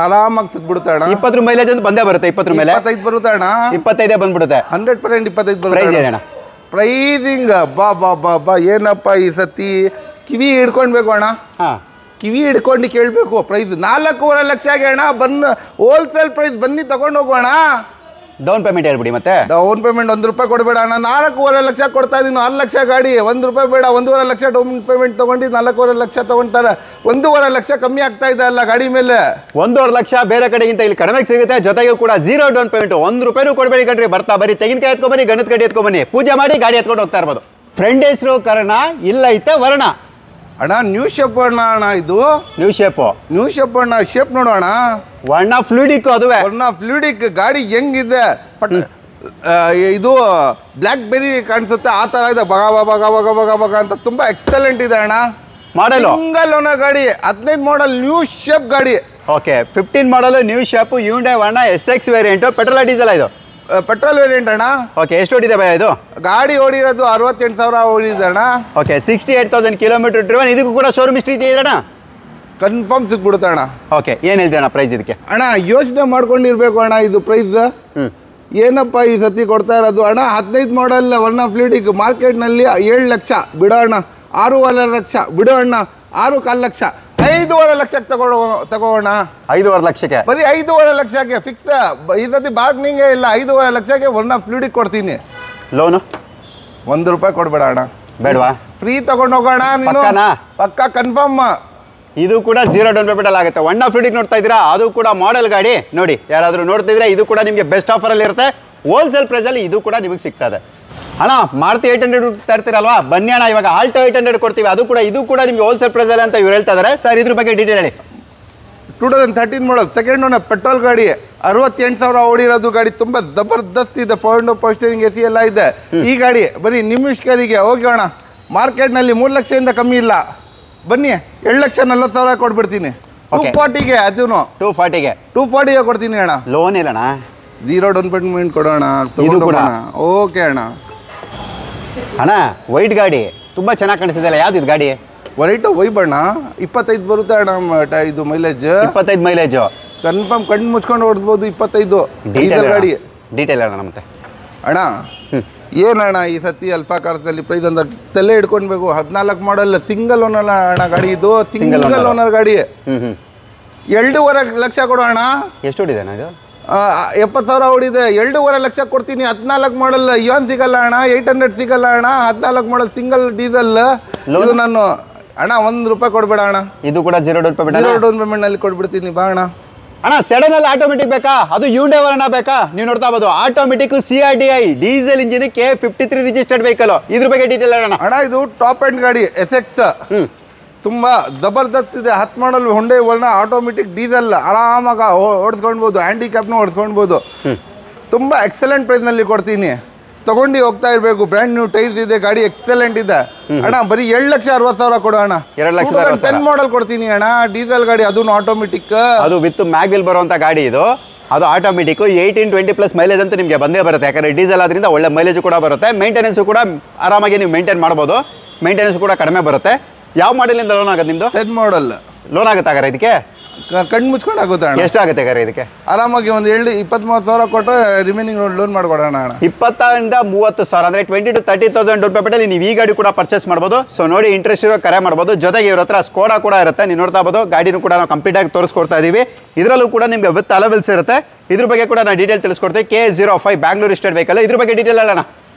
ಆರಾಮಾಗಿ ಸಿಗ್ಬಿಡುತ್ತೆ ಅಣ್ಣ. 20 ಮೈಲೇಜ್ ಅಂತ ಬಂದೇ ಬರುತ್ತೆ. 20 ಮೇಲೆ 25 ಬರುತ್ತೆ ಅಣ್ಣ. 25 ಬಂದ್ಬಿಡುತ್ತೆ. 100% 25 ಬರುತ್ತೆ. ಪ್ರೈಸ್ ಹೇಳೋಣ. ಪ್ರೈಸಿಂಗ್ ಬಾ ಏನಪ್ಪ ಈ ಸತಿ ಕಿವಿ ಹಿಡ್ಕೊಳ್ಬೇಕು ಅಣ್ಣ. ಕಿವಿ ಹಿಡ್ಕೊಂಡು ಕೇಳಬೇಕು. ಪ್ರೈಸ್ 4.5 ಲಕ್ಷಗೆ ಅಣ್ಣ. ಹೋಲ್ಸೇಲ್ ಪ್ರೈಸ್ ಬನ್ನಿ ತಗೊಂಡು ಹೋಗೋಣ. ಡೌನ್ ಪೇಮೆಂಟ್ ಹೇಳ್ಬಿಡಿ. ಮತ್ತೆ ಡೌನ್ ಪೇಮೆಂಟ್ 1 ರೂಪಾಯಿ ಕೊಡಬೇಡ ಅಣ್ಣ. 4.5 ಲಕ್ಷ ಕೊಡ್ತಾ ಇದ್ದೀನಿ. 6 ಲಕ್ಷ ಗಾಡಿ 1 ರೂಪಾಯಿ ಬೇಡ. 1.5 ಲಕ್ಷ ಡೌನ್ ಪೇಮೆಂಟ್ ತಗೊಂಡು 4.5 ಲಕ್ಷ ತಗೊಂತಾರೆ. 1.5 ಲಕ್ಷ ಕಮ್ಮಿ ಆಗ್ತಾ ಇದೆ ಅಲ್ಲ ಗಾಡಿ ಮೇಲೆ. 1.5 ಲಕ್ಷ ಬೇರೆ ಕಡೆಗಿಂತ ಇಲ್ಲಿ ಕಡಿಮೆ ಸಿಗುತ್ತೆ. ಜೊತೆಗೆ ಕೂಡ 0 ಡೌನ್ ಪೇಮೆಂಟ್. 1 ರೂಪಾಯಿನೂ ಕೊಡಬೇಡಿ ಕಣ್ರಿ. ಬರ್ತಾ ಬರೀ ತೆಂಗಿನಕಾಯಿ ಎತ್ಕೊಂಬನ್ನಿ, ಗಣದ ಕಡೆ ಎತ್ಕೊಂಬನ್ನಿ, ಪೂಜೆ ಮಾಡಿ ಗಾಡಿ ಎತ್ಕೊಂಡು ಹೋಗ್ತಾ ಇರ್ಬೋದು. ಫ್ರೆಂಡ್ ಹೆಸರು ಕರ್ಣ, ಇಲ್ಲ ಐತೆ ವರ್ಣ ಅಣ್ಣ. ನ್ಯೂ ಶೇಪ್ ಅಣ್ಣ. ಇದು ನ್ಯೂ ಶೇಪ್ ಅಣ್ಣ. ಶೇಪ್ ನೋಡೋಣ. ವರ್ಣ ಫ್ಲೂಡಿಕ್. ಅದುವೇ ವರ್ಣ ಫ್ಲೂಡಿಕ್ ಗಾಡಿ ಹೆಂಗಿದೆ? ಇದು ಬ್ಲ್ಯಾಕ್ ಬೆರಿ ಕಾಣಿಸುತ್ತೆ ಆ ತರ ಇದೆ. ಬಗ ಅಂತ ತುಂಬಾ ಎಕ್ಸಲೆಂಟ್ ಇದೆ ಅಣ್ಣ. ಮಾಡಲು ಸಿಂಗಲ್ ಓನರ್ ಗಾಡಿ. 15 ಮಾಡಲ್ ನ್ಯೂ ಶೇಪ್ ಗಾಡಿ. ಓಕೆ, 15 ಮಾಡಲ್ ನ್ಯೂ ಶೇಪ್. ಹ್ಯುಂಡೈ ವರ್ಣ SX ವೇರಿಯಂಟ್. ಪೆಟ್ರೋಲ್ ಡೀಸೆಲ್ ಇದು? ಪೆಟ್ರೋಲ್ ವೇರಿಯಂಟ್ ಅಣ್ಣ. ಓಕೆ, ಎಷ್ಟು ಓಡಿದೆ ಭಯ ಇದು? ಗಾಡಿ ಓಡಿರೋದು 68,000 ಓಡಿದೆ ಅಣ್ಣ. Okay, 68,000 kilometre driven. ಇದಕ್ಕೂ ಕೂಡ ಶೋರೂಮ್ ಹಿಸ್ಟ್ರಿ ಇದೆ ಅಣ್ಣ? ಕನ್ಫರ್ಮ್ ಸಿಕ್ಬಿಡುತ್ತೆ ಅಣ್ಣ. ಓಕೆ, ಏನು ಹೇಳ್ತೀಯ ಅಣ್ಣ ಪ್ರೈಸ್ ಇದಕ್ಕೆ? ಅಣ್ಣ ಯೋಚನೆ ಮಾಡ್ಕೊಂಡಿರ್ಬೇಕು ಅಣ್ಣ ಇದು ಪ್ರೈಸ್. ಏನಪ್ಪ ಈ ಸತಿ ಕೊಡ್ತಾ ಇರೋದು ಅಣ್ಣ? 15 ಮಾಡಲ್ ಒನ್ ಆಫ್ ಲೀಡಿಗೆ ಮಾರ್ಕೆಟ್ನಲ್ಲಿ 7 ಲಕ್ಷ ಬಿಡೋ ಅಣ್ಣ, 6.5 ಲಕ್ಷ ಬಿಡೋ ಅಣ್ಣ, 6.25 ಲಕ್ಷ, 5.5 ಲಕ್ಷಕ್ಕೆ ತಗೋಣ. 5.5 ಲಕ್ಷಕ್ಕೆ? ಬರೀ 5.5 ಲಕ್ಷಕ್ಕೆ ಫಿಕ್ಸ್. ಈ ಸತಿ ಬಾರ್ಗನಿಂಗೇ ಇಲ್ಲ. 5.5 ಲಕ್ಷಕ್ಕೆ ಒನ್ ಆಫ್ ಲೀಡಿಗೆ ಕೊಡ್ತೀನಿ. ಲೋನು ₹1 ಕೊಡ್ಬೇಡ ಅಣ್ಣ. ಬೇಡವಾ? ಫ್ರೀ ತಗೊಂಡು ಹೋಗೋಣ. ಪಕ್ಕ ಕನ್ಫರ್ಮ್. ಇದು ಕೂಡ 0 ಡೌನ್ ಪೇಮೆಂಟ್ ಅಲ್ಲಿ ಆಗುತ್ತೆ. ಒನ್ ಆಫ್ ಲೀಡಿಗೆ ನೋಡ್ತಾ ಇದ್ದೀರಾ, ಅದು ಕೂಡ ಮಾಡೆಲ್ ಗಾಡಿ. ನೋಡಿ, ಯಾರಾದರೂ ನೋಡ್ತಿದ್ರೆ ಇದು ಕೂಡ ನಿಮಗೆ ಬೆಸ್ಟ್ ಆಫರಲ್ಲಿ ಇರುತ್ತೆ. ಹೋಲ್ಸೇಲ್ ಪ್ರೈಸಲ್ಲಿ ಇದು ಕೂಡ ನಿಮಗೆ ಸಿಗ್ತದೆ. ಅಣ್ಣ ಮಾರುತಿ 800 ತರ್ತೀರಲ್ವಾ, ಬನ್ನಿ ಅಣ್ಣ, ಇವಾಗ ಆಲ್ಟೋ 800 ಕೊಡ್ತೀವಿ. ಇದು ಕೂಡ ನಿಮಗೆ ಹೋಲ್ಸೇಲ್ ಪ್ರೈಸಲ್ಲಿ ಅಂತ ಇವ್ರು ಹೇಳ್ತಾ ಇದ್ದಾರೆ. ಸರ್ ಇದ್ರ ಬಗ್ಗೆ ಡೀಟೇಲ್ ಹೇಳಿ. 2013 ಮಾಡಲ್ ಸೆಕೆಂಡ್ ಓನರ್ ಪೆಟ್ರೋಲ್ ಗಾಡಿ, 68,000 ಓಡಿರೋದು ಗಾಡಿ. ತುಂಬ ಜಬರ್ದಸ್ತ್ ಇದೆ. ಪೋಸ್ಟರಿಂಗ್ AC ಎಲ್ಲ ಇದೆ. ಈ ಗಾಡಿ ಬರೀ ನಿಮಿಷ್ಕರಿಗೆ ಹೋಗೋಣ. ಮಾರ್ಕೆಟ್ನಲ್ಲಿ 3 ಲಕ್ಷದಿಂದ ಕಮ್ಮಿ ಇಲ್ಲ. ಬನ್ನಿ, 2,40,000 ಕೊಟ್ಬಿಡ್ತೀನಿ. 240ಗೆ. ಅದೂ 240ಗೆ 240ಗೆ ಕೊಡ್ತೀನಿ ಅಣ್ಣ. ಲೋನ್ ಇಲ್ಲಣ್ಣ? 0 ಡೌನ್ ಪೇಮೆಂಟ್ ಕೊಡೋಣ. ಇದು ಕೂಡ ಓಕೆ ಅಣ್ಣ. ಅಣ್ಣ ವೈಟ್ ಗಾಡಿ ತುಂಬ ಚೆನ್ನಾಗಿ ಕಾಣಿಸ್ತಿದೆಯಲ್ಲ, ಯಾವ್ದು ಇದು ಗಾಡಿ? ವೈಟ್ ಬಣ್ಣ. 25 ಬರುತ್ತೆ ಅಣ್ಣ ಇದು ಮೈಲೇಜ್. 25 mileage confirm. ಕಣ್ಣು ಮುಚ್ಕೊಂಡು ಓಡಿಸ್ಬೋದು. 25 ಡೀಸೆಲ್ ಗಾಡಿ. ಡೀಟೇಲ್ ಅಣ್ಣ ಮತ್ತೆ ಅಣ್ಣ. ಏನಣ್ಣ ಈ ಸತಿ ಅಲ್ಫಾ ಕಾರ್ಸಲ್ಲಿ ಪ್ರೈಸ್ ಅಂತ ತಲೆ ಹಿಡ್ಕೊಳ್ಬೇಕು. 14 ಮಾಡಲ್ ಸಿಂಗಲ್ ಓನರ್ ಅಣ್ಣ ಗಾಡಿ. ಇದು ಸಿಂಗಲ್ ಓನರ್ ಗಾಡಿ. 2.5 ಲಕ್ಷ ಕೊಡು ಅಣ್ಣ. ಎಷ್ಟು ಹೊಡಿದೆ ಅಣ್ಣ ಇದು? 70,000 ಹೊಡಿದೆ. 2.5 ಲಕ್ಷ ಕೊಡ್ತೀನಿ. 14 ಮಾಡಲ್ ಇವನ್ ಸಿಗಲ್ಲ ಅಣ್ಣ. 800 ಸಿಗಲ್ಲ ಅಣ್ಣ. 14 ಮಾಡಲ್ ಸಿಂಗಲ್ ಡೀಸೆಲ್. ಇದು ನಾನು ಅಣ್ಣ ₹1 ಕೊಡ್ಬೇಡ ಅಣ್ಣ. ಇದು ಕೂಡ 0 ಡೌನ್ ಪೇಮೆಂಟ್? 0 ಡೌನ್ ಪೇಮೆಂಟ್ ನಲ್ಲಿ ಕೊಟ್ಬಿಡ್ತೀನಿ. ಬಾ ಅಣ್ಣ. ಅಣ್ಣ ಸೆಡನ್ ಅಲ್ಲಿ ಆಟೋಮೆಟಿಕ್ ಬೇಕಾ? ಅದು ಹ್ಯುಂಡೈ ವರ್ಣ ಬೇಕಾ? ನೀವು ನೋಡ್ತಾ ಇರ್ಬೋದು automatic CRDI diesel engine K53 registered vehicle. ಇದ್ರ ಬಗ್ಗೆ ಡೀಟೇಲ್ ಹೇಳೋಣ. ಅಣ್ಣ ಇದು ಟಾಪ್ ಎಂಡ್ ಗಾಡಿ. SX ತುಂಬಾ ಜಬರ್ದಸ್ತ್ ಇದೆ. 10 ಮಾಡಲ್ ಹೊಂಡೈ ವರ್ಣ ಆಟೋಮೆಟಿಕ್ ಡೀಸೆಲ್. ಆರಾಮಾಗಿ ಓಡಿಸ್ಕೊಳ್ಬೋದು. ಹ್ಯಾಂಡಿಕ್ಯಾಪ್ನ ಓಡಿಸ್ಕೊಳ್ಬೋದು. ತುಂಬಾ ಎಕ್ಸಲೆಂಟ್ ಪ್ರೈಸ್ ನಲ್ಲಿ ಕೊಡ್ತೀನಿ. ತಗೊಂಡು ಹೋಗ್ತಾ ಇರಬೇಕು. ಬ್ರ್ಯಾಂಡ್ ನ್ಯೂ ಟೈರ್ಸ್ ಇದೆ. ಗಾಡಿ ಎಕ್ಸಲೆಂಟ್ ಇದೆ ಅಣ್ಣ. ಬರೀ 2,60,000 ಕೊಡು ಅಣ್ಣ. 2,60,000 ಮಾಡಲ್ ಕೊಡ್ತೀನಿ ಅಣ್ಣ. ಡೀಸೆಲ್ ಗಾಡಿ, ಅದು ಆಟೋಮೆಟಿಕ್. ಅದು ವಿತ್ ಮ್ಯಾಗ್ವಿಲ್ ಬರುವಂತ ಗಾಡಿ ಇದು. ಅದು ಆಟೋಮೆಟಿಕ್ 18-20+ ಮೈಲೇಜ್ ಅಂತ ನಿಮಗೆ ಬಂದೇ ಬರುತ್ತೆ. ಯಾಕಂದ್ರೆ ಡೀಸೆಲ್ ಆದ್ರಿಂದ ಒಳ್ಳೆ ಮೈಲೇಜ್ ಕೂಡ ಬರುತ್ತೆ. ಮೇಂಟೆನೆನ್ಸ್ ಕೂಡ ಆರಾಮಾಗಿ ನೀವು ಮೇಂಟೈನ್ ಮಾಡ್ಬೋದು. ಮೇಂಟೆನೆನ್ಸ್ ಕೂಡ ಕಡಿಮೆ ಬರುತ್ತೆ. ಯಾವ ಮಾಡೆಲಿಂದ ಲೋನ್ ಆಗುತ್ತೆ ನಿಮ್ದು? 10 ಮಾಡಲ್ ಲೋನ್ ಆಗುತ್ತೆ ಹಾಗಾದ್ರೆ ಇದಕ್ಕೆ? ಕಣ್ಣು ಮುಚ್ಕೊಂಡು ಆಗುತ್ತೆ ಅಣ್ಣ. ಎಷ್ಟಾಗುತ್ತೆ ಹಾಗಾದ್ರೆ ಇದಕ್ಕೆ? ಆರಾಮಾಗಿ ಒಂದು 23,000 ಕೊಟ್ಟರೆ ರಿಮೈನಿಂಗ್ ಲೋನ್ ಮಾಡ್ಕೊಡೋಣ ಅಣ್ಣ. 20,000 ಅಂದ್ರೆ 20,000 to 30,000 ಡೌನ್ ಪೇಮೆಂಟಲ್ಲಿ ನೀವು ಈ ಗಾಡಿ ಕೂಡ ಪರ್ಚೇಸ್ ಮಾಡ್ಬೋದು. ಸೊ ನೋಡಿ, ಇಂಟ್ರೆಸ್ಟ್ ಇರೋ ಕರೆ ಮಾಡ್ಬೋದು. ಜೊತೆಗೆ ಇವ್ರ ಹತ್ರ ಸ್ಕೋಡಾ ಕೂಡ ಇರುತ್ತೆ. ನೀವು ನೋಡ್ತಾ ಇರ್ಬೋದು. ಗಾಡಿನೂ ಕೂಡ ನಾವು ಕಂಪ್ಲೀಟ್ ಆಗಿ ತೋರಿಸ್ಕೊಡ್ತಾ ಇದೀವಿ. ಇದರಲ್ಲೂ ಕೂಡ ನಿಮಗೆ ವಿತ್ ಅಲವೆಲ್ಸ್ ಇರುತ್ತೆ. ಇದ್ರ ಬಗ್ಗೆ ಕೂಡ ನಾನು ಡೀಟೇಲ್ ತಿಳಿಸ್ಕೊಡ್ತೀವಿ. K05 Bangalore registered vehicle. ಇದ್ರ ಬಗ್ಗೆ ಡೀಟೇಲ್ ಹೇಳೋಣ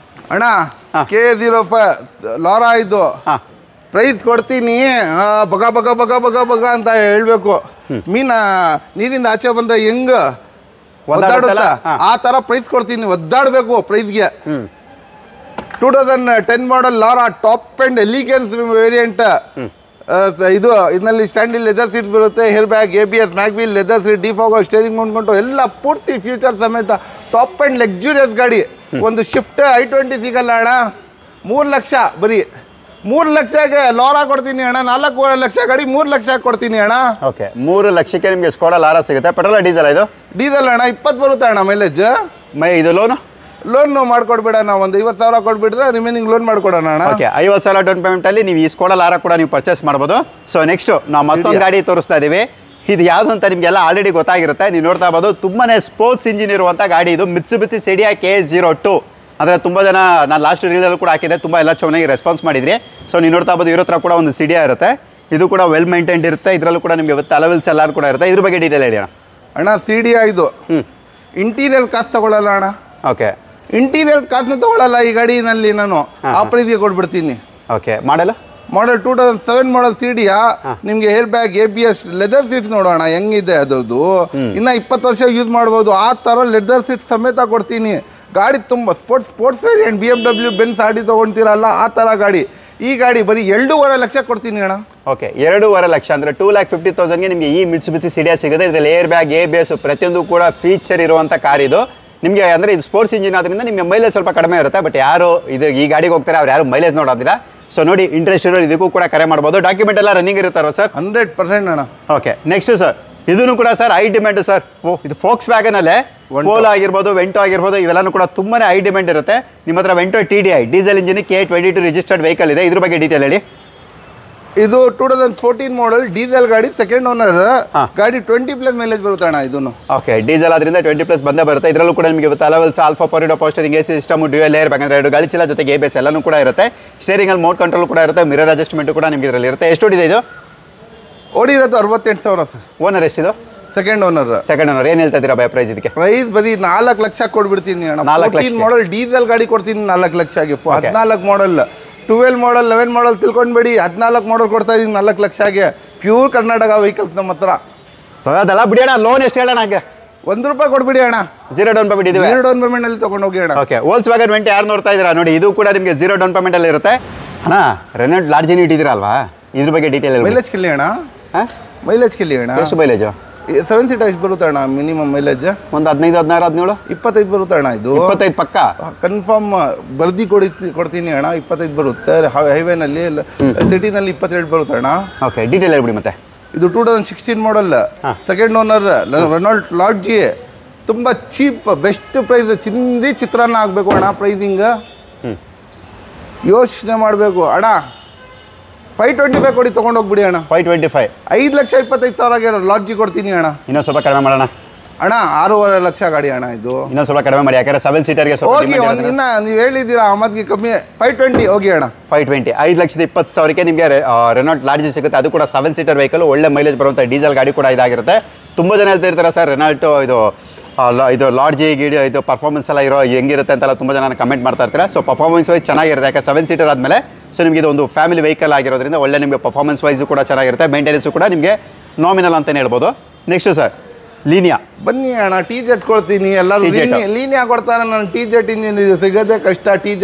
ಅಣ್ಣ. K05 ಲಾರಾ ಇದು. ಪ್ರೈಸ್ ಕೊಡ್ತೀನಿ. ಬಗ ಬಗ ಬಗ ಬಗ ಬಗ ಅಂತ ಹೇಳ್ಬೇಕು. ನೀರಿಂದ ಆಚೆ ಬಂದ್ರೆ ಹೆಂಗ ಒದ್ದಾಡುತ್ತ ಆ ತರ ಪ್ರೈಸ್ ಕೊಡ್ತೀನಿ. ಒದ್ದಾಡ್ಬೇಕು ಪ್ರೈಸ್ಗೆ. 2010 model Laura top and elegance variant. ಇದು ಇದರಲ್ಲಿ ಸ್ಟ್ಯಾಂಡಿಲ್ ಲೆದರ್ ಸೀಟ್ ಬರುತ್ತೆ. Air bag, ABS, mag wheel, leather seat, defog, steering ಹೊಂದ್ಕೊಂಡು ಎಲ್ಲ ಪೂರ್ತಿ ಫ್ಯೂಚರ್ ಸಮೇತ ಟಾಪ್ ಅಂಡ್ ಲಕ್ಸುರಿಯಸ್ ಗಾಡಿ. ಒಂದು ಶಿಫ್ಟ್ i20 ಸಿಗಲ್ಲ ಅಣ್ಣ. 3 ಲಕ್ಷ ಬರೀ 3 ಲಕ್ಷಕ್ಕೆ ಲಾರಾ ಕೊಡ್ತೀನಿ ಅಣ್ಣ. 4.5 ಲಕ್ಷ ಗಾಡಿ 3 ಲಕ್ಷ ಕೊಡ್ತೀನಿ ಅಣ್ಣ. ಓಕೆ, 3 ಲಕ್ಷಕ್ಕೆ ನಿಮಗೆ ಸ್ಕೋಡಾ ಲಾರಾ ಸಿಗುತ್ತೆ. Petrol diesel? ಇದು ಡೀಸೆಲ್ ಅಣ್ಣ. 20 ಬರುತ್ತೆ ಅಣ್ಣ ಮೈಲೇಜ್. ಇದು ಲೋನ್ ಮಾಡ್ಕೊಡ್ಬೇಡ. ನಾವು ಒಂದು 50,000 ಕೊಟ್ಬಿಟ್ರೆ ರಿಮೈನಿಂಗ್ ಲೋನ್ ಮಾಡ್ಕೊಡೋಣ ಅಣ್ಣ. ಓಕೆ, 50,000 ಡೌನ್ ಪೇಮೆಂಟಲ್ಲಿ ನೀವು ಈ ಸ್ಕೋಡಾ ಲಾರಾ ಕೂಡ ನೀವು ಪರ್ಚೇಸ್ ಮಾಡ್ಬೋದು. ಸೊ ನೆಕ್ಸ್ಟ್ ನಾವು ಮತ್ತೊಂದು ಗಾಡಿ ತೋರಿಸ್ತಾ ಇದ್ದೀವಿ. ಇದು ಯಾವುದು ಅಂತ ನಿಮಗೆಲ್ಲ ಆಲ್ರೆಡಿ ಗೊತ್ತಾಗಿರುತ್ತೆ. ನೀವು ನೋಡ್ತಾ ಇರ್ಬೋದು. ತುಂಬಾನೇ ಸ್ಪೋರ್ಟ್ಸ್ ಇಂಜಿನ್ ಇರುವಂಥ ಗಾಡಿ ಇದು. ಮಿತ್ಸುಬಿಸಿ ಸಿಡಿಯಾ K02. ಅಂದರೆ ತುಂಬ ಜನ ನಾನು ಲಾಸ್ಟ್ ರೀಲಲ್ಲೂ ಕೂಡ ಹಾಕಿದೆ. ತುಂಬ ಎಲ್ಲ ಚೆನ್ನಾಗಿ ರೆಸ್ಪಾನ್ಸ್ ಮಾಡಿದ್ರಿ. ಸೊ ನೀವು ನೋಡ್ತಾ ಇರ್ಬೋದು. ಇವ್ರ ಹತ್ರ ಕೂಡ ಒಂದು ಸಿಡಿಯಾ ಇರುತ್ತೆ. ಇದು ಕೂಡ ವೆಲ್ ಮೇಂಟೈನ್ಡ್ ಇರುತ್ತೆ. ಇದರಲ್ಲೂ ಕೂಡ ನಿಮಗೆ ವಿತ್ ಅಲವೆಲ್ಸ್ ಎಲ್ಲ ಕೂಡ ಇರುತ್ತೆ. ಇದ್ರ ಬಗ್ಗೆ ಡೀಟೇಲ್ ಹೇಳಿ ಅಣ್ಣ. ಸಿಡಿಯಾ ಇದು ಇಂಟೀರಿಯರ್ ಕಾಸ್ಟ್ ತಗೊಳ್ಳಲ್ಲ ಅಣ್ಣ. ಓಕೆ, ಇಂಟೀರಿಯರ್ ಕಾಸ್ಟ್ನ ತಗೊಳ್ಳಲ್ಲ ಈ ಗಾಡಿನಲ್ಲಿ. ನಾನು ಆ ಪ್ರೈಸ್ಗೆ ಕೊಟ್ಬಿಡ್ತೀನಿ. ಓಕೆ, ಮಾಡಲ್ 2007 ಮಾಡಲ್ ಸಿಡಿಯಾ. ನಿಮ್ಗೆ hair bag, ABS, leather seats ನೋಡೋಣ ಹೆಂಗಿದೆ ಅದರದ್ದು. ಇನ್ನ 20 ವರ್ಷ ಯೂಸ್ ಮಾಡ್ಬೋದು. ಆ ತರ ಲೆದರ್ ಸೀಟ್ ಸಮೇತ ಕೊಡ್ತೀನಿ. ಗಾಡಿ ತುಂಬ ಸ್ಪೋರ್ಟ್ಸ್ ವೇರಿಯಂಟ್. BMW, ಬೆನ್ಸ್, ಆಡಿ ತೊಗೊಳ್ತೀರಲ್ಲ ಆ ಥರ ಗಾಡಿ. ಈ ಗಾಡಿ ಬರೀ 2.5 ಲಕ್ಷ ಕೊಡ್ತೀನಿ ಅಣ್ಣ. ಓಕೆ, 2.5 ಲಕ್ಷ ಅಂದರೆ 2,50,000ಗೆ ನಿಮಗೆ ಈ ಮಿತ್ಸುಬಿಸಿ ಸಿಡಿಯಾ ಸಿಗುತ್ತೆ. ಇದರಲ್ಲಿ ಏರ್ ಬ್ಯಾಗ್, ABS ಪ್ರತಿಯೊಂದು ಕೂಡ ಫೀಚರ್ ಇರುವಂಥ ಕಾರ್ ಇದು. ನಿಮಗೆ ಅಂದರೆ ಇದು ಸ್ಪೋರ್ಟ್ಸ್ ಇಂಜಿನ್ ಆದ್ದರಿಂದ ನಿಮಗೆ ಮೈಲೇಜ್ ಸ್ವಲ್ಪ ಕಡಿಮೆ ಇರುತ್ತೆ. ಬಟ್ ಯಾರು ಈ ಗಾಡಿಗೆ ಹೋಗ್ತಾರೆ ಅವ್ರು ಯಾರು ಮೈಲೇಜ್ ನೋಡೋದಿಲ್ಲ. ಸೊ ನೋಡಿ, ಇಂಟ್ರೆಸ್ಟ್ ಇರೋರು ಇದಕ್ಕೂ ಕೂಡ ಕರೆ ಮಾಡ್ಬೋದು. ಡಾಕ್ಯುಮೆಂಟ್ ಎಲ್ಲ ರನ್ನಿಂಗ್ ಇರುತ್ತಾರೋ ಸರ್? 100% ಅಣ್ಣ. ಓಕೆ, ನೆಕ್ಸ್ಟ್ ಸರ್ ಇದನ್ನು ಕೂಡ ಸರ್ ಹೈ ಡಿಮ್ಯಾಂಡ್ ಸರ್. ಇದು ಫೋಕ್ಸ್ ವ್ಯಾಗನಲ್ಲೇ ಪೋಲೋ ಆಗಿರ್ಬೋದು, ವೆಂಟೋ ಆಗಿರ್ಬೋದು, ಇವೆಲ್ಲನೂ ಕೂಡ ತುಂಬಾನೇ ಹೈ ಡಿಮ್ಯಾಂಡ್ ಇರುತ್ತೆ. ನಿಮ್ಮ ಹತ್ರ Vento TDI diesel engine K22 registered vehicle ಇದೆ. ಇದ್ರ ಬಗ್ಗೆ ಡೀಟೇಲ್ ಹೇಳಿ. ಇದು 2014 ಮಾಡಲ್ ಡೀಸೆಲ್ ಗಾಡಿ, ಸೆಕೆಂಡ್ ಓನರ್ ಗಾಡಿ. 20+ ಮೈಲೇಜ್ ಬರುತ್ತೆ ಅಣ್ಣ ಇದನ್ನು. ಓಕೆ, ಡೀಸೆಲ್ ಆದ್ರಿಂದ 20+ ಬಂದೇ ಬರುತ್ತೆ. ಇದರಲ್ಲೂ ಕೂಡ ನಿಮಗೆ alloy wheels, alpha power steering, AC system, dual air bag ಅಂದ್ರೆ 2 ಗಾಳಿ ಚೀಲ ಜೊತೆಗೆ ABS ಎಲ್ಲನೂ ಕೂಡ ಇರುತ್ತೆ. ಸ್ಟೇರಿಂಗ್ ಅಲ್ಲಿ ಮೋಡ್ ಕಂಟ್ರೋಲ್ ಕೂಡ ಇರುತ್ತೆ. ಮಿರರ್ ಅಡ್ಜಸ್ಟ್ಮೆಂಟ್ ಕೂಡ ನಿಮಗೆ ಇದರಲ್ಲಿ ಇರುತ್ತೆ. ಎಷ್ಟು ಓಡಿದೆ ಇದು? ಓಡಿರೋದು 68,000 ಸರ್. ಓನರ್ ಎಷ್ಟಿದು? Second owner. ಏನು ಹೇಳ್ತಾ ಇದ್ದೀರಾ ಪ್ರೈಸ್ ಇದಕ್ಕೆ? ಪ್ರೈಸ್ ಬರೀ 4 ಲಕ್ಷ ಕೊಡ್ಬಿಡ್ತೀನಿ ಅಣ್ಣ. 14 ಮಾಡಲ್ ಡೀಸೆಲ್ ಗಾಡಿ ಕೊಡ್ತೀನಿ 4 ಲಕ್ಷಗೆ. 14 ಮಾಡಲ್, 12 ಮಾಡಲ್, 11 ಮಾಡಲ್ ತಿಳ್ಕೊಂಡ್ಬೇಡಿ. 14 ಮಾಡಲ್ ಕೊಡ್ತಾ ಇದೀನಿ 4 ಲಕ್ಷಗೆ. ಪ್ಯೂರ್ ಕರ್ನಾಟಕ ವೆಹಿಕಲ್ಸ್ ನಮ್ಮ ಹತ್ರ. ಸೊ ಅದೆಲ್ಲ ಬಿಡಿ ಅಣ್ಣ, ಲೋನ್ ಎಷ್ಟು ಹೇಳೋಣ? ಹಾಗೆ ₹1 ಕೊಡ್ಬಿಡಿ ಅಣ್ಣ. 0 ಡೌನ್ ಪೇಮೆಂಟ್ ಇದೆ. 0 ಡೌನ್ ಪೇಮೆಂಟ್ ಅಲ್ಲಿ ತಗೊಂಡು ಹೋಗಿ ಅಣ್ಣ. ಓಕೆ, Volkswagen Vento ಯಾರು ನೋಡ್ತಾ ಇದ್ದೀರಾ ನೋಡಿ, ಇದು ಕೂಡ ನಿಮಗೆ 0 ಡೌನ್ ಪೇಮೆಂಟ್ ಅಲ್ಲಿ ಇರುತ್ತೆ ಅಣ್ಣ. ರೆನಾಲ್ಟ್ ಲಾರ್ಜ್ ಏನ್ ಇಟ್ಟಿದ್ದೀರಾ ಅಲ್ವಾ, ಇದ್ರ ಬಗ್ಗೆ ಡೀಟೇಲ್ ಹೇಳಿ. ಮೈಲೇಜ್ ಕಿಲ್ಲಿ ಅಣ್ಣ. ಮೈಲೇಜ್ ಕಿಲ್ಲಿ ಅಣ್ಣ. ಎಷ್ಟು ಮೈಲೇಜು? 7 ಸೀಟ್ ಎಷ್ಟು ಬರುತ್ತೆ ಅಣ್ಣ ಮಿನಿಮಮ್ ಮೈಲೇಜ್? ಒಂದು 15, 16, 17, 25 ಬರುತ್ತೆ ಅಣ್ಣ. ಇದು 25 ಪಕ್ಕ ಕನ್ಫರ್ಮ್ ಬರ್ದಿ ಕೊಡ್ತೀನಿ ಅಣ್ಣ. 25 ಬರುತ್ತೆ. ಹೈವೇನಲ್ಲಿ, ಸಿಟಿನಲ್ಲಿ 22 ಬರುತ್ತೆ ಅಣ್ಣ. ಓಕೆ, ಡೀಟೇಲ್ ಹೇಳ್ಬಿಡಿ ಮತ್ತೆ. ಇದು 2016 ಮಾಡಲ್, ಸೆಕೆಂಡ್ ಓನರ್, ರೆನಾಲ್ಟ್ ಲಾಡ್ಜ್. ತುಂಬ ಚೀಪ್, ಬೆಸ್ಟ್ ಪ್ರೈಸ್. ಚಿತ್ರಾನ್ನ ಆಗಬೇಕು ಅಣ್ಣ ಪ್ರೈಸಿಂಗ್. ಯೋಚನೆ ಮಾಡಬೇಕು ಅಣ್ಣ. 525 ಕೊಡಿ, ತೊಗೊಂಡೋಗ್ಬಿಡಿ ಅಣ್ಣ. 525, 5,25,000 ಲಾಡ್ಜಿ ಕೊಡ್ತೀನಿ ಅಣ್ಣ. ಇನ್ನೊಂದು ಸ್ವಲ್ಪ ಕಡಿಮೆ ಮಾಡೋಣ ಅಣ್ಣ. 6.5 ಲಕ್ಷ ಗಾಡಿ ಅಣ್ಣ ಇದು. ಇನ್ನೊಂದು ಸ್ವಲ್ಪ ಕಡಿಮೆ ಮಾಡಿ, ಯಾಕಂದ್ರೆ 7 ಸೀಟರ್ಗೆ ಹೋಗಿ. ಇನ್ನ ನೀವು ಹೇಳಿದ್ದೀರಾ ಅಮ್ಮದ್ಗೆ ಕಮ್ಮಿ. 520 ಹೋಗಿ ಅಣ್ಣ. 520, 5,20,000ಕ್ಕೆ ನಿಮಗೆ ರೆನಾಲ್ಟ್ ಲಾಡ್ಜ್ ಸಿಗುತ್ತೆ. ಅದು ಕೂಡ 7 ಸೀಟರ್ ವೆಹಿಕಲ್, ಒಳ್ಳೆ ಮೈಲೇಜ್ ಬರುವಂಥ ಡೀಸೆಲ್ ಗಾಡಿ ಕೂಡ ಇದಾಗಿರುತ್ತೆ. ತುಂಬ ಜನ ಹೇಳ್ತಾ ಇರ್ತಾರೆ ಸರ್ ರೆನಾಲ್ಟ್ ಇದು ಲಾಡ್ಜಿ ಗಿಡಿ ಇದು ಪರ್ಫಾರ್ಮೆನ್ಸ್ ಎಲ್ಲ ಇರೋ ಹೆಂಗಿರುತ್ತೆ ಅಂತೆಲ್ಲ ತುಂಬ ಜನ ಕಮೆಂಟ್ ಮಾಡ್ತಾ ಇರ್ತಾರೆ. ಸೊ ಪರ್ಫಾರ್ಮೆನ್ಸ್ ವೈಸ್ ಚೆನ್ನಾಗಿರುತ್ತೆ, ಯಾಕೆ 7 ಸೀಟರ್ ಆದಮೇಲೆ. ಸೊ ನಿಮಗೆ ಇದು ಒಂದು ಫ್ಯಾಮಿಲಿ ವೆಹಿಕಲ್ ಆಗಿರೋದ್ರಿಂದ ಒಳ್ಳೆ ನಿಮಗೆ ಪರ್ಫಾರ್ಮೆನ್ಸ್ ವೈಸು ಕೂಡ ಚೆನ್ನಾಗಿರುತ್ತೆ. ಮೇಂಟೆನೆನ್ಸು ಕೂಡ ನಿಮಗೆ ನಾಮಿನಲ್ ಅಂತಲೇ ಹೇಳ್ಬೋದು. Next sir Linea. ಬನ್ನಿ ಅಣ್ಣ, TZ ಕೊಡ್ತೀನಿ. ಎಲ್ಲರೂ ಲೀನಿಯಾ ಕೊಡ್ತಾರೆ. ನಾನು TZ ಇಂಜಿನ್ ಇದು ಸಿಗೋದೇ ಕಷ್ಟ. TZ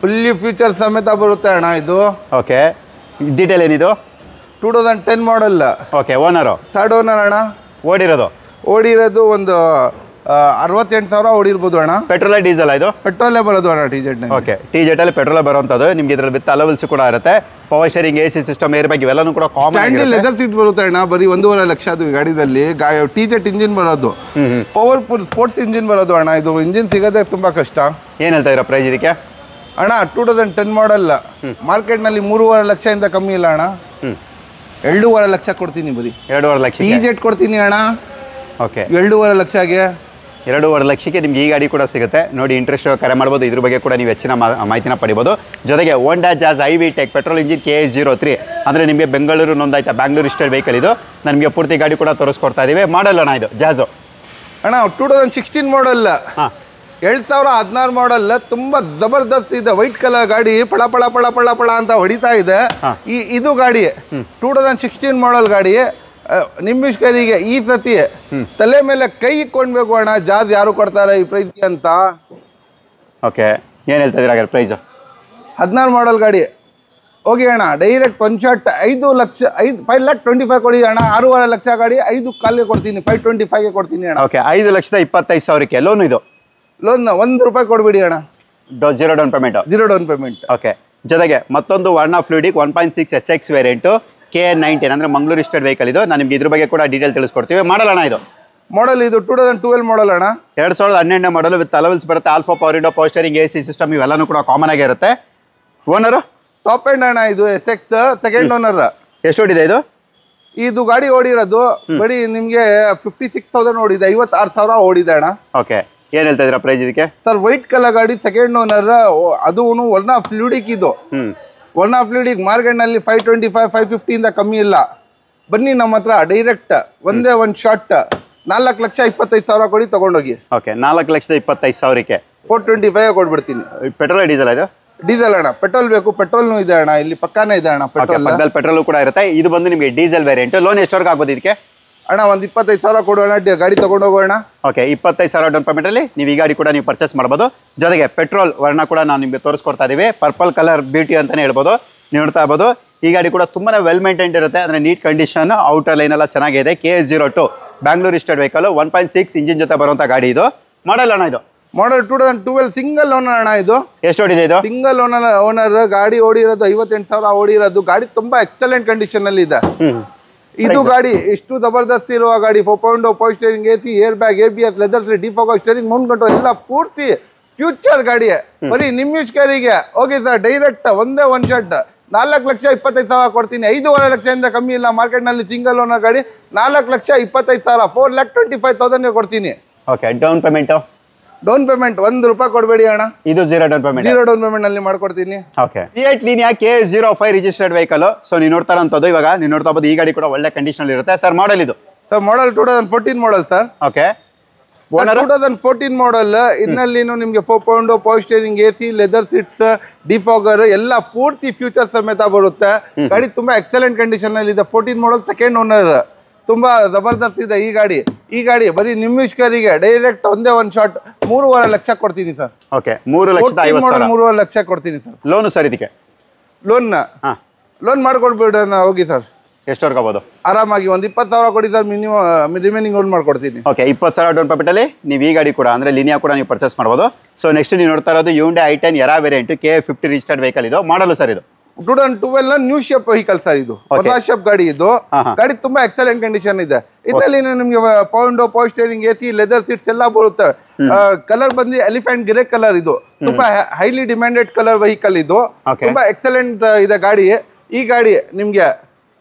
ಫುಲ್ಲಿ ಫ್ಯೂಚರ್ ಸಮೇತ ಬರುತ್ತೆ ಅಣ್ಣ ಇದು. ಓಕೆ, ಡೀಟೇಲ್ ಏನಿದು? 2010 model. Okay, owner? Third owner ಅಣ್ಣ. ಓಡಿರೋದು ಒಂದು 68,000 ಓಡಿರ್ಬೋದು ಅಣ್ಣ. Petrol diesel? ಇದು ಪೆಟ್ರೋಲೇ ಬರೋದು ಅಣ್ಣ TZ. ಓಕೆ, TZ ಅಲ್ಲಿ ಪೆಟ್ರೋಲ್ ಬರುವಂಥದ್ದು. ನಿಮ್ಗೆ ಇದರಲ್ಲಿ ವಿತ್ ಅಲವೆಲ್ಸ್ ಕೂಡ ಇರುತ್ತೆ. Power steering, AC system, air bag ಇವೆಲ್ಲನೂ ಕೂಡ ಕಾಮನ್. ಲೆದರ್ ಸೀಟ್ ಬರುತ್ತೆ ಅಣ್ಣ. ಬರೀ 1.5 ಲಕ್ಷ ಅದು ಗಾಡಿದಲ್ಲಿ. TZ ಇಂಜಿನ್ ಬರೋದು, ಪವರ್ಫುಲ್ ಸ್ಪೋರ್ಟ್ಸ್ ಇಂಜಿನ್ ಬರೋದು ಅಣ್ಣ. ಇದು ಇಂಜಿನ್ ಸಿಗೋದೇ ತುಂಬಾ ಕಷ್ಟ. ಏನ್ ಹೇಳ್ತಾ ಇದ್ದೀರಾ ಪ್ರೈಸ್ ಇದಕ್ಕೆ? ಅಣ್ಣ 2010 ಮಾಡಲ್, ಮಾರ್ಕೆಟ್ನಲ್ಲಿ 3.5 ಲಕ್ಷದಿಂದ ಕಮ್ಮಿ ಇಲ್ಲ ಅಣ್ಣ. 2.5 ಲಕ್ಷ ಕೊಡ್ತೀನಿ. ಬರೀ 2.5 ಲಕ್ಷ TZ ಕೊಡ್ತೀನಿ ಅಣ್ಣ. ಓಕೆ, 2.5 ಲಕ್ಷಗೆ 2.5 ಲಕ್ಷಕ್ಕೆ ನಿಮ್ಗೆ ಈ ಗಾಡಿ ಕೂಡ ಸಿಗುತ್ತೆ ನೋಡಿ. ಇಂಟ್ರೆಸ್ಟ್ ಕರೆ ಮಾಡ್ಬೋದು. ಇದ್ರ ಬಗ್ಗೆ ಕೂಡ ನೀವು ಹೆಚ್ಚಿನ ಮಾಹಿತಿನ ಪಡಿಬೋದು. ಜೊತೆಗೆ Honda Jazz IV tech petrol engine KA03 ಅಂದರೆ ನಿಮಗೆ ಬೆಂಗಳೂರು ನೋಂದಾಯಿತ ಬ್ಯಾಂಗ್ಳೂರ್ ಇಸ್ಟೇಟ್ ವೆಹಿಕಲ್ ಇದು. ನಾನು ನಿಮಗೆ ಪೂರ್ತಿ ಗಾಡಿ ಕೂಡ ತೋರಿಸ್ಕೊಡ್ತಾ ಇದ್ದೀವಿ. ಮಾಡಲ್ ಅಣ್ಣ ಇದು ಜಾಜು ಅಣ್ಣ. 2016 ಮಾಡಲ್, 2016 ಮಾಡಲ್. ತುಂಬಾ ಜಬರ್ದಸ್ತ್ ಇದೆ. ವೈಟ್ ಕಲರ್ ಗಾಡಿ, ಪಳ ಪಳ ಪಳ ಪಳ ಪಳ ಅಂತ ಹೊಡಿತಾ ಇದೆ. ಇದು ಗಾಡಿ 2016 ಮಾಡಲ್ ಗಾಡಿ. ನಿಂಬಿಷ್ಕರಿಗೆ ಈ ಸತಿ ತಲೆ ಮೇಲೆ ಕೈ ಇಕ್ಕೊಂಡ್ಬೇಕು ಅಣ್ಣ. ಜಾಜ್ ಯಾರು ಕೊಡ್ತಾರೆ ಈ ಪ್ರೈಸ್ ಅಂತ? ಓಕೆ, ಏನು ಹೇಳ್ತಾ ಇದ್ದೀರಾ ಪ್ರೈಸ್? 16 ಮಾಡಲ್ ಗಾಡಿ. ಹೋಗಿ ಅಣ್ಣ, ಡೈರೆಕ್ಟ್ ಒನ್ ಶಾಟ್ 5,25,000 ಕೊಡಿ ಅಣ್ಣ. 6.5 ಲಕ್ಷ ಗಾಡಿ 5 ಕಾಲಿಗೆ ಕೊಡ್ತೀನಿ. 525ಗೆ ಕೊಡ್ತೀನಿ ಅಣ್ಣ. ಓಕೆ, 5,25,000ಕ್ಕೆ ಲೋನ್ ಇದು. ಲೋನ್ ₹1 ಕೊಡ್ಬಿಡಿ ಅಣ್ಣ. 0 down payment. 0 down payment. Okay, ಜೊತೆಗೆ ಮತ್ತೊಂದು ವರ್ನಾ ಫ್ಲೂಯಿಡಿಕ್ 1.6 SX ವೇರಿಯಂಟು KN19 ಅಂದರೆ ಮಂಗಳೂರು ಇಸ್ಟೇಟ್ ವೆಹಿಕಲ್ ಇದು. ನಾನು ನಿಮ್ಗೆ ಇದ್ರ ಬಗ್ಗೆ ಕೂಡ ಡೀಟೇಲ್ ತಿಳಿಸ್ಕೊಡ್ತೀವಿ. ಮಾಡಲ್ ಅಣ್ಣ ಇದು? ಮಾಡಲ್ ಇದು 2012 ಮಾಡಲ್ ಅಣ್ಣ. 2012 ಮಾಡಲ್ ವಿತ್ ಅಲವೆಲ್ಸ್ ಬರುತ್ತೆ. Alpha power steering, AC system ಇವೆಲ್ಲನೂ ಕೂಡ ಕಾಮನ್ ಆಗಿರುತ್ತೆ. ಓನರು ಟಾಪ್ ಎಂಡ್ ಅಣ್ಣ. ಇದು SX ಸೆಕೆಂಡ್ ಓನರ್. ಎಷ್ಟು ಓಡಿದೆ ಇದು? ಇದು ಗಾಡಿ ಓಡಿರೋದು ಬರೀ ನಿಮಗೆ 56,000 ಓಡಿದೆ. 56,000 ಓಡಿದೆ ಅಣ್ಣ. ಓಕೆ, ಏನು ಹೇಳ್ತಾ ಇದ್ದೀರಾ ಪ್ರೈಸ್ ಇದಕ್ಕೆ? ಸರ್ ವೈಟ್ ಕಲರ್ ಗಾಡಿ, ಸೆಕೆಂಡ್ ಓನರ್. ಅದು ವರ್ನಾ ಫ್ಲೂಯಿಡಿಕ್ ಇದು. ವರ್ನಾ ಫ್ಲೂಯಿಡಿಕ್ ಮಾರ್ಕೆಟ್ನಲ್ಲಿ 525, 550 ಇಂದ ಕಮ್ಮಿ ಇಲ್ಲ. ಬನ್ನಿ ನಮ್ಮ ಹತ್ರ ಡೈರೆಕ್ಟ್ ಒಂದೇ ಒಂದು ಶಾಟ್ 4,25,000 ಕೊಡಿ, ತಗೊಂಡೋಗಿ. ಓಕೆ, 4,25,000ಕ್ಕೆ 425 ಕೊಡ್ಬಿಡ್ತೀನಿ. ಪೆಟ್ರೋಲ್ ಡೀಸೆಲ್ ಇದು? ಡೀಸೆಲ್ ಅಣ್ಣ. ಪೆಟ್ರೋಲ್ ಬೇಕು? ಪೆಟ್ರೋಲ್ನು ಇದೆ ಅಣ್ಣ. ಇಲ್ಲಿ ಪಕ್ಕಾನೇ ಇದೆ ಅಣ್ಣ ಪೆಟ್ರೋಲ್. ಪೆಟ್ರೋಲ್ ಕೂಡ ಇರುತ್ತೆ. ಇದು ಬಂದು ನಿಮಗೆ ಡೀಸೆಲ್ ವೇರಿಯಂಟ್. ಲೋನ್ ಎಷ್ಟವರೆಗೆ ಆಗ್ಬೋದು ಇದಕ್ಕೆ? ಅಣ್ಣ ಒಂದು 25,000 ಕೊಡೋಣ, ಗಾಡಿ ತಗೊಂಡೋಗೋಣ. ಓಕೆ, 25,000 ಡೌನ್ ಪೇಮೆಂಟಲ್ಲಿ ನೀವು ಈ ಗಾಡಿ ಕೂಡ ನೀವು ಪರ್ಚೇಸ್ ಮಾಡ್ಬೋದು. ಜೊತೆಗೆ ಪೆಟ್ರೋಲ್ ವರ್ಣ ಕೂಡ ನಾವು ನಿಮಗೆ ತೋರಿಸ್ಕೊಡ್ತಾ ಇದ್ದೀವಿ. ಪರ್ಪಲ್ ಕಲರ್ ಬ್ಯೂಟಿ ಅಂತಲೇ ಹೇಳ್ಬೋದು. ನೀವು ನೋಡ್ತಾ ಇರ್ಬೋದು. ಈ ಗಾಡಿ ಕೂಡ ತುಂಬಾ ವೆಲ್ ಮೇಂಟೈನ್ಡ್ ಇರುತ್ತೆ. ಅಂದರೆ ನೀಟ್ ಕಂಡೀಷನ್, ಔಟರ್ ಲೈನ್ ಎಲ್ಲ ಚೆನ್ನಾಗಿದೆ. KA02 ಬ್ಯಾಂಗ್ಳೂರ್ ಇಸ್ಟೇಟ್ ವೆಹಿಕಲ್ 1.6 ಇಂಜಿನ್ ಜೊತೆ ಬರುವಂಥ ಗಾಡಿ ಇದು. ಮಾಡಲ್ ಅಣ್ಣ ಇದು? ಮಾಡಲ್ 2012 ಸಿಂಗಲ್ ಓನರ್ ಅಣ್ಣ. ಇದು ಎಷ್ಟು ಓಡಿದೆ ಇದು? ಸಿಂಗಲ್ ಓನರ್ ಗಾಡಿ ಓಡಿರೋದು 58,000 ಓಡಿರೋದು. ಗಾಡಿ ತುಂಬಾ ಎಕ್ಸಲೆಂಟ್ ಕಂಡೀಷನ್ ಅಲ್ಲಿ ಇದೆ. ಇದು ಗಾಡಿ ಎಷ್ಟು ಜಬರ್ದಸ್ತ್ ಇರುವ ಗಾಡಿ 4.0 power steering AC air bag ABS leather seat defogger steering Mount control ಎಲ್ಲ ಪೂರ್ತಿ ಫ್ಯೂಚರ್ ಗಾಡಿ ಬರೀ ನಿಮ್ಮ ಯೂಸ್ ಕೇರಿಗೆ ಓಕೆ ಸರ್ ಡೈರೆಕ್ಟ್ ಒಂದೇ ಒನ್ ಶಾಟ್ 4,25,000 ಕೊಡ್ತೀನಿ 5.5 ಲಕ್ಷದಿಂದ ಕಮ್ಮಿ ಇಲ್ಲ ಮಾರ್ಕೆಟ್ನಲ್ಲಿ ಸಿಂಗಲ್ ಓನರ್ ಗಾಡಿ 4,25,000 4,25,000 ಕೊಡ್ತೀನಿ okay down payment down payment ₹1 ಕೊಡಬೇಡಿ ಅಣ್ಣ ಇದು zero down payment down payment ನಲ್ಲಿ ಮಾಡ್ಕೊಡ್ತೀನಿ okay Fiat Linea K05 registered vehicle so ನೀವು ನೋಡ್ತಾ ಇರೋಂಥದ್ದು ಇವಾಗ ನೀವು ನೋಡ್ತಾ ಇರ್ಬೋದು ಈ ಗಾಡಿ ಕೂಡ ಒಳ್ಳೆ ಕಂಡೀಷನ್ ಇರುತ್ತೆ ಸರ್ ಮಾಡಲ್ ಇದು sir model 2014 model sir okay 2014 ಮಾಡಲ್ ಇದರಲ್ಲಿ ನಿಮಗೆ 4.0 power steering AC leather seats defogger ಎಲ್ಲ ಪೂರ್ತಿ ಫ್ಯೂಚರ್ ಸಮೇತ ಬರುತ್ತೆ ಗಾಡಿ ತುಂಬಾ ಎಕ್ಸಲೆಂಟ್ ಕಂಡೀಷನ್ ಅಲ್ಲಿ ಇದೆ 14 ಮಾಡಲ್ ಸೆಕೆಂಡ್ ಓನರ್ ತುಂಬಾ ಜಬರ್ದಸ್ತ್ ಇದೆ ಈ ಗಾಡಿ ಬರೀ ನಿಮ್ಮಿಷ್ಕರಿಗೆ ಡೈರೆಕ್ಟ್ ಒಂದೇ ಒನ್ ಶಾಟ್ 3.5 ಲಕ್ಷ ಕೊಡ್ತೀನಿ ಸರ್ ಓಕೆ 3,50,000 3.5 ಲಕ್ಷ ಕೊಡ್ತೀನಿ ಸರ್ ಲೋನು ಸರ್ ಇದಕ್ಕೆ ಲೋನ್ ಮಾಡ್ಕೊಡ್ಬೇಡ ಹೋಗಿ ಸರ್ ಎಷ್ಟವರೆಗೆ ಆಗ್ಬೋದು ಆರಾಮಾಗಿ ಒಂದು 20,000 ಕೊಡಿ ಸರ್ ಮಿನಿಮಮ್ ರಿಮೈನಿಂಗ್ ಲೋನ್ ಮಾಡ್ಕೊಡ್ತೀನಿ ಓಕೆ 20,000 ಡೌನ್ ಪೇಮೆಂಟ್ ಅಲ್ಲಿ ನೀವು ಈ ಗಾಡಿ ಕೂಡ ಅಂದ್ರೆ ಲಿನಿಯಾ ಕೂಡ ನೀವು ಪರ್ಚೇಸ್ ಮಾಡ್ಬೋದು ಸೊ ನೆಕ್ಸ್ಟ್ ನೀವು ನೋಡ್ತಾ ಇರೋದು Hyundai i10 era variant K50 registered vehicle ಇದು ಮಾಡಲು ಸರ್ ಇದು 2012 ನ್ಯೂ ಶೇಪ್ ವೆಹಿಕಲ್ ಸರ್ ಇದು ಹೊಸ ಶೇಪ್ ಗಾಡಿ ಇದು ಗಾಡಿ ತುಂಬಾ ಎಕ್ಸಲೆಂಟ್ ಕಂಡೀಷನ್ ಇದೆ ಇದರಲ್ಲಿ ನಿಮ್ಗೆ 4.0 power steering AC leather seats ಎಲ್ಲ ಬರುತ್ತೆ ಕಲರ್ ಬಂದು ಎಲಿಫೆಂಟ್ ಗ್ರೇ ಕಲರ್ ಇದು ತುಂಬಾ ಹೈಲಿ ಡಿಮ್ಯಾಂಡೆಡ್ ಕಲರ್ ವೆಹಿಕಲ್ ಇದು ತುಂಬಾ ಎಕ್ಸಲೆಂಟ್ ಇದೆ ಗಾಡಿ ಈ ಗಾಡಿ ನಿಮ್ಗೆ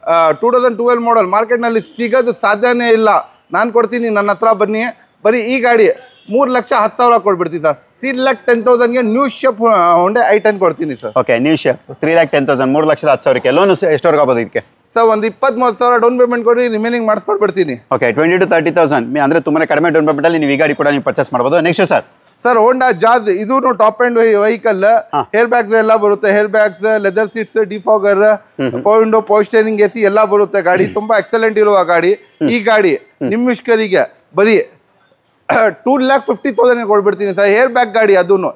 2012 ಮಾಡಲ್ ಮಾರ್ಕೆಟ್ ನಲ್ಲಿ ಸಿಗೋದು ಸಾಧ್ಯನೇ ಇಲ್ಲ ನಾನು ಕೊಡ್ತೀನಿ ನನ್ನ ಹತ್ರ ಬನ್ನಿ ಬರೀ ಈ ಗಾಡಿ 3,10,000 ಕೊಡ್ಬಿಡ್ತೀನಿ sir 3,10,000 new shape Hyundai i10 ಕೊಡ್ತೀನಿ sir okay new shape 3,10,000 3,10,000 loan ಎಷ್ಟವರೆಗೆ ಆಗ್ಬೋದು ಇದಕ್ಕೆ ಸರ್ ಒಂದು 23,000 ಡೌನ್ ಪೇಮೆಂಟ್ ಕೊಡಿ ರಿಮೈನಿಂಗ್ ಮಾಡಿಸ್ಕೊಡ್ಬಿಡ್ತೀನಿ ಓಕೆ 20,000 to 30,000 ಅಂದ್ರೆ ತುಂಬಾ ಕಡಿಮೆ ಡೌನ್ ಪೇಮೆಂಟ್ ಅಲ್ಲಿ ನೀವು ಈ ಗಾಡಿ ಕೂಡ ನೀವು ಪರ್ಚೇಸ್ ಮಾಡ್ಬೋದು ನೆಕ್ಸ್ಟ್ ಸರ್ ಹೋಂಡಾ ಜಾಜ್ ಇದು top and vehicle hair bags ಎಲ್ಲ ಬರುತ್ತೆ hair bags leather seats defogger 4.0 power steering AC ಎಲ್ಲ ಬರುತ್ತೆ ಗಾಡಿ ತುಂಬಾ ಎಕ್ಸಲೆಂಟ್ ಇರುವ ಗಾಡಿ ಈ ಗಾಡಿ ನಿಮ್ಮಿಷ್ಕರಿಗೆ ಬರೀ 2,50,000 ಕೊಡ್ಬಿಡ್ತೀನಿ ಸರ್ ಹೇರ್ ಬ್ಯಾಗ್ ಗಾಡಿ ಅದನ್ನು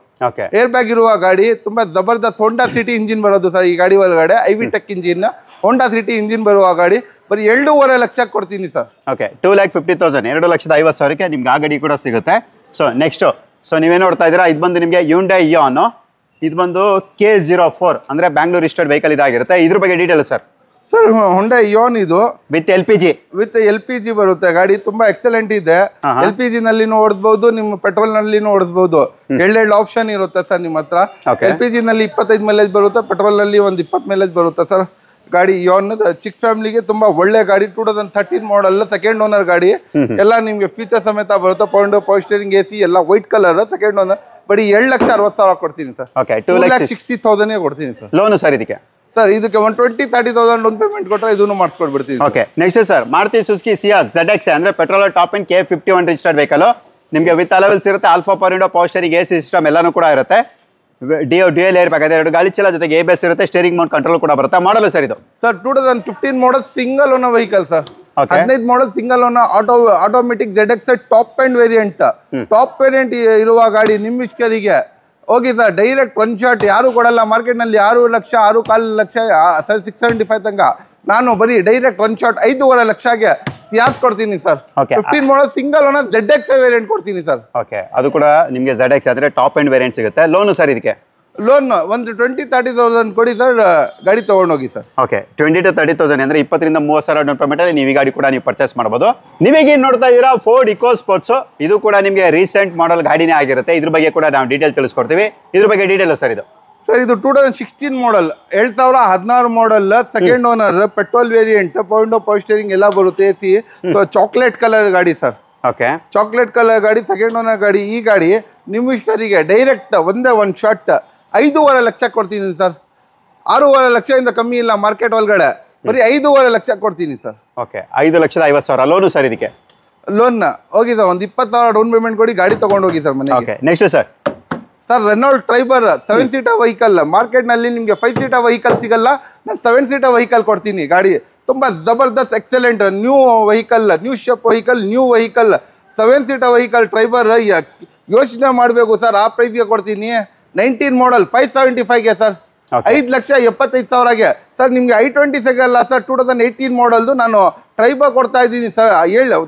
ಹೇರ್ ಬ್ಯಾಗ್ ಇರುವ ಗಾಡಿ ತುಂಬಾ ಜಬರ್ದಸ್ತ್ ಹೋಂಡಾ ಸಿಟಿ ಇಂಜಿನ್ ಬರೋದು ಸರ್ ಈ ಗಾಡಿ ಒಳಗಡೆ IV tech engine Honda City engine ಬರುವ ಗಾಡಿ ಬರೀ 2.5 ಲಕ್ಷ ಕೊಡ್ತೀನಿ ಸರ್ ಓಕೆ 2,50,000 2,50,000 ನಿಮ್ಗೆ ಆ ಗಾಡಿ ಕೂಡ ಸಿಗುತ್ತೆ ಸೊ ನೆಕ್ಸ್ಟ್ ಸೊ ನೀವೇ ನೋಡ್ತಾ ಇದ್ದೀರಾ ಇದು ಬಂದು ನಿಮಗೆ Hyundai Ion ಇದು ಬಂದು K04 ಅಂದ್ರೆ ಬ್ಯಾಂಗ್ಳೂರ್ ರಿಜಿಸ್ಟರ್ಡ್ ವೆಹಿಕಲ್ ಇದಾಗಿರುತ್ತೆ ಇದ್ರ ಬಗ್ಗೆ ಡೀಟೇಲ್ ಸರ್ Hyundai Ion ಇದು ವಿತ್ LPG ಬರುತ್ತೆ ಗಾಡಿ ತುಂಬಾ ಎಕ್ಸಲೆಂಟ್ ಇದೆ LPG ನಲ್ಲಿನೂ ಓಡಿಸಬಹುದು ನಿಮ್ಮ ಪೆಟ್ರೋಲ್ ನಲ್ಲಿನೂ ಓಡಿಸಬಹುದು ಎರಡೆರಡು ಆಪ್ಷನ್ ಇರುತ್ತೆ ಸರ್ ನಿಮ್ಮ ಹತ್ರ LPG ನಲ್ಲಿ 25 ಮೈಲೇಜ್ ಬರುತ್ತೆ ಪೆಟ್ರೋಲ್ ನಲ್ಲಿ ಒಂದು 20 ಮೈಲೇಜ್ ಬರುತ್ತೆ ಸರ್ ಗಾಡಿ Ion ಚಿಕ್ಕ ಫ್ಯಾಮಿಲಿಗೆ ತುಂಬಾ ಒಳ್ಳೆ ಗಾಡಿ 2013 ಮಾಡಲ್ ಸೆಕೆಂಡ್ ಓನರ್ ಗಾಡಿ ಎಲ್ಲ ನಿಮ್ಗೆ ಫೀಚರ್ ಸಮೇತ ಬರುತ್ತೆ 4.0 ಪವರ್ ಸ್ಟೇರಿಂಗ್ AC ಎಲ್ಲ ವೈಟ್ ಕಲರ್ ಸೆಕೆಂಡ್ ಓನರ್ ಬರೀ 2,60,000 ಕೊಡ್ತೀನಿ ಸರ್ ಓಕೆ 2,60,000 ಕೊಡ್ತೀನಿ ಸರ್ ಲೋನು ಸರ್ ಇದಕ್ಕೆ ಸರ್ ಇದಕ್ಕೆ 120,000-30,000 ಡೌನ್ ಪೇಮೆಂಟ್ ಕೊಟ್ಟರೆ ಇದನ್ನು ಮಾಡಿಸ್ಕೊಡ್ಬಿಡ್ತೀನಿ okay next sir Maruti Suzuki Ciaz ZX ಅಂದ್ರೆ petrol top and K51 registered vehicle ನಿಮಗೆ ವಿತ್ ಅಲವೆಲ್ಸ್ ಇರುತ್ತೆ alpha power steering AC system ಎಲ್ಲಾನು ಕೂಡ ಇರುತ್ತೆ ಡ್ಯೂಯಲ್ ಏರ್ ಬ್ಯಾಗ್ ಎರಡು ಗಾಳಿ ಚೀಲ ಜೊತೆಗೆ ABS ಇರುತ್ತೆ ಸ್ಟೇರಿಂಗ್ ಮೌಂಟ್ ಕಂಟ್ರೋಲ್ ಕೂಡ ಬರುತ್ತೆ ಮಾಡಲು ಸರ್ ಇದು ಸರ್ 2015 ಮಾಡಲ್ ಸಿಂಗಲ್ ಓನರ್ ವೆಹಿಕಲ್ ಸರ್ 15 ಮಾಡಲ್ single owner automatic ZX top end variant ಇರುವ ಗಾಡಿ ನಿಮ್ಮಿಷ್ಕರಿಗೆ ಹೋಗಿ ಸರ್ ಡೈರೆಕ್ಟ್ ಒನ್ ಶಾಟ್ ಯಾರು ಕೊಡಲ್ಲ ಮಾರ್ಕೆಟ್ ನಲ್ಲಿ 6 ಲಕ್ಷ 6.5 ಲಕ್ಷ ಸರ್ 675 ತನಕ ನಾನು ಬರೀ ಡೈರೆಕ್ಟ್ ಒನ್ ಶಾಟ್ 5.5 ಲಕ್ಷಗೆ ಸಿಯಾಸ್ ಕೊಡ್ತೀನಿ ಸರ್ 15 ಮಾಡಲ್ ಸಿಂಗಲ್ ಓನರ್ ZX ವೇರಿಯಂಟ್ ಕೊಡ್ತೀನಿ ಸರ್ ಓಕೆ ಅದು ಕೂಡ ನಿಮಗೆ ZX ಆದ್ರೆ ಟಾಪ್ ಅಂಡ್ ವೇರಿಯಂಟ್ ಸಿಗುತ್ತೆ ಲೋನು ಸರ್ ಇದಕ್ಕೆ ಲೋನ್ ಒಂದು 20,000-30,000 ಕೊಡಿ ಸರ್ ಗಾಡಿ ತಗೊಂಡೋಗಿ ಸರ್ ಓಕೆ 20,000 to 30,000 ಅಂದ್ರೆ 20,000 to 30,000 ಡೌನ್ ಪೇಮೆಂಟ್ ಅಲ್ಲಿ ನೀವು ಈ ಗಾಡಿ ಕೂಡ ನೀವು ಪರ್ಚೇಸ್ ಮಾಡಬಹುದು ನೀವೀಗ ನೋಡ್ತಾ ಇದ್ದೀರಾ ಫೋರ್ಡ್ ಇಕೋ ಸ್ಪೋರ್ಟ್ಸ್ ಇದು ಕೂಡ ನಿಮಗೆ ರೀಸೆಂಟ್ ಮಾಡಲ್ ಗಾಡಿನೇ ಆಗಿರುತ್ತೆ ಇದ್ರ ಬಗ್ಗೆ ಕೂಡ ನಾವು ಡೀಟೇಲ್ ತಿಳಿಸ್ಕೊಡ್ತೀವಿ ಇದ್ರ ಬಗ್ಗೆ ಡೀಟೇಲ್ ಸರ್ ಇದು ಸರ್ ಇದು 2016 ಮಾಡಲ್ 2016 model second owner petrol variant 4.0 power steering ಎಲ್ಲ ಬರುತ್ತೆ AC ಚಾಕ್ಲೇಟ್ ಕಲರ್ ಗಾಡಿ ಸರ್ ಓಕೆ ಚಾಕ್ಲೇಟ್ ಕಲರ್ ಗಾಡಿ ಸೆಕೆಂಡ್ ಓನರ್ ಗಾಡಿ ಈ ಗಾಡಿ ನಿಮ್ಮಿಷ್ಕರಿಗೆ ಡೈರೆಕ್ಟ್ ಒಂದೇ ಒನ್ ಶಾಟ್ 5.5 ಲಕ್ಷ ಕೊಡ್ತೀನಿ ಸರ್ 6.5 ಲಕ್ಷದಿಂದ ಕಮ್ಮಿ ಇಲ್ಲ ಮಾರ್ಕೆಟ್ ಒಳಗಡೆ ಬರೀ 5.5 ಲಕ್ಷ ಕೊಡ್ತೀನಿ ಸರ್ ಓಕೆ 5,50,000 ಲೋನು ಸರ್ ಇದಕ್ಕೆ ಲೋನ್ ಹೋಗಿ ಸರ್ ಒಂದು 20,000 ಡೌನ್ ಪೇಮೆಂಟ್ ಕೊಡಿ ಗಾಡಿ ತಗೊಂಡೋಗಿ ಸರ್ ಮನೆಗೆ okay next sir Renault Triber 7 seater vehicle market ನಲ್ಲಿ ನಿಮಗೆ 5 ಸೀಟರ್ ವೆಹಿಕಲ್ ಸಿಗಲ್ಲ ನಾನು 7 ಸೀಟರ್ ವೆಹಿಕಲ್ ಕೊಡ್ತೀನಿ ಗಾಡಿ ತುಂಬಾ ಜಬರ್ದಸ್ತ್ excellent new vehicle new shape vehicle new vehicle 7 seater vehicle Triber ಯೋಚನೆ ಮಾಡಬೇಕು ಸರ್ ಆ ಪ್ರೈಸ್ಗೆ ಕೊಡ್ತೀನಿ 19 ಮಾಡಲ್ 575ಗೆ ಸರ್ 5,75,000ಗೆ ಸರ್ ನಿಮ್ಗೆ i20 ಸಿಗಲ್ಲ ಸರ್ 2018 ಮಾಡಲ್ದು ನಾನು ಟ್ರೈಬರ್ ಕೊಡ್ತಾ ಇದ್ದೀನಿ ಸರ್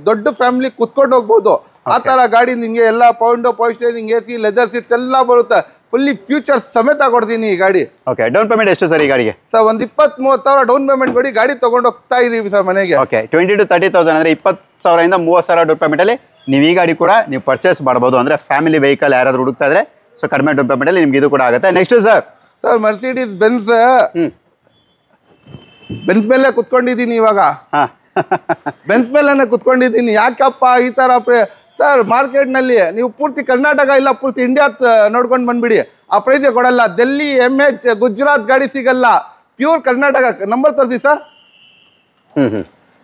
ದೊಡ್ಡ ಫ್ಯಾಮಿಲಿ ಕುತ್ಕೊಂಡು ಹೋಗ್ಬೋದು ಆ ತರ ಗಾಡಿ ನಿಮಗೆ ಎಲ್ಲ 4.0 power steering AC leather seats ಎಲ್ಲ ಬರುತ್ತೆ ಫುಲ್ಲಿ ಫ್ಯೂಚರ್ ಸಮೇತ ಕೊಡ್ತೀನಿ ಈ ಗಾಡಿ. ಓಕೆ, ಡೌನ್ ಪೇಮೆಂಟ್ ಎಷ್ಟು ಸರ್ ಈ ಗಾಡಿಗೆ? ಸರ್ ಒಂದು 20-30,000 ಡೌನ್ ಪೇಮೆಂಟ್ ಕೊಡಿ ಗಾಡಿ ತಗೊಂಡು ಹೋಗ್ತಾ ಇದೀವಿ ಸರ್ ಮನೆಗೆ. ಓಕೆ, 20,000 to 30,000 ಅಂದರೆ 20,000 ಇಂದ 30,000 ಡೌನ್ ಪೇಮೆಂಟಲ್ಲಿ ನೀವು ಈ ಗಾಡಿ ಕೂಡ ನೀವು ಪರ್ಚೇಸ್ ಮಾಡ್ಬೋದು. ಅಂದರೆ ಫ್ಯಾಮಿಲಿ ವೆಹಿಕಲ್ ಯಾರಾದರೂ ಹುಡುಕ್ತಾ ಇದ್ರೆ ಸೊ ಕಡಿಮೆ ಡೌನ್ ಪೇಮೆಂಟಲ್ಲಿ ನಿಮ್ಗೆ ಇದು ಕೂಡ ಆಗುತ್ತೆ. ನೆಕ್ಸ್ಟ್ ಸರ್ ಮರ್ಸಿಡೀಸ್ ಬೆನ್ಸ್ ಮೇಲೆ ಕುತ್ಕೊಂಡಿದ್ದೀನಿ ಇವಾಗ. ಹಾಂ ಬೆನ್ಸ್ ಮೇಲೆ ಕುತ್ಕೊಂಡಿದ್ದೀನಿ. ಯಾಕಪ್ಪ ಈ ಥರ ಸರ್ ಮಾರ್ಕೆಟ್ನಲ್ಲಿ ನೀವು ಪೂರ್ತಿ ಕರ್ನಾಟಕ ಇಲ್ಲ ಪೂರ್ತಿ ಇಂಡಿಯಾ ನೋಡ್ಕೊಂಡು ಬಂದ್ಬಿಡಿ, ಆ ಪ್ರೈಸ್ಗೆ ಕೊಡಲ್ಲ. ಡೆಲ್ಲಿ MH ಗುಜರಾತ್ ಗಾಡಿ ಸಿಗಲ್ಲ. ಪ್ಯೂರ್ ಕರ್ನಾಟಕ ನಂಬರ್ ತೋರಿಸಿ ಸರ್.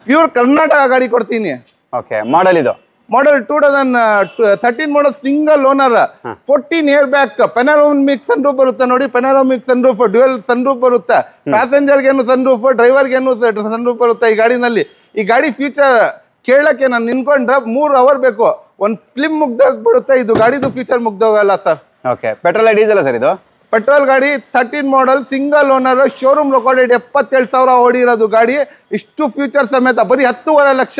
ಪ್ಯೂರ್ ಕರ್ನಾಟಕ ಗಾಡಿ ಕೊಡ್ತೀನಿ. ಓಕೆ, ಮಾಡಲ್ ಇದು model 2013 model single owner, 14 year back. Panoramic sun roof ಬರುತ್ತೆ ನೋಡಿ, panoramic sun roof, dual sun roof ಬರುತ್ತೆ. ಪ್ಯಾಸೆಂಜರ್ಗೇನು ಸನ್ ರೂಫ್, ಡ್ರೈವರ್ಗೇನು ಸನ್ ರೂಫ್ ಬರುತ್ತೆ ಈ ಗಾಡಿನಲ್ಲಿ. ಈ ಗಾಡಿ ಫ್ಯೂಚರ್ ಕೇಳಕ್ಕೆ ನಾನು ನಿಂತ್ಕೊಂಡ್ರೆ 3 ಅವರ್ ಬೇಕು. ಒಂದು ಫಿಲ್ಮ್ ಮುಗ್ದೋಗ್ಬಿಡುತ್ತೆ. ಇದು ಗಾಡಿದು ಫ್ಯೂಚರ್ ಮುಗ್ದೋಗಲ್ಲ sir. Okay, petrol diesel sir ಇದು? ಪೆಟ್ರೋಲ್ ಗಾಡಿ 13 model single owner, showroom recorded 77,000 ಓಡಿರೋದು ಗಾಡಿ. ಇಷ್ಟು ಫ್ಯೂಚರ್ ಸಮೇತ ಬರೀ 10.5 ಲಕ್ಷ.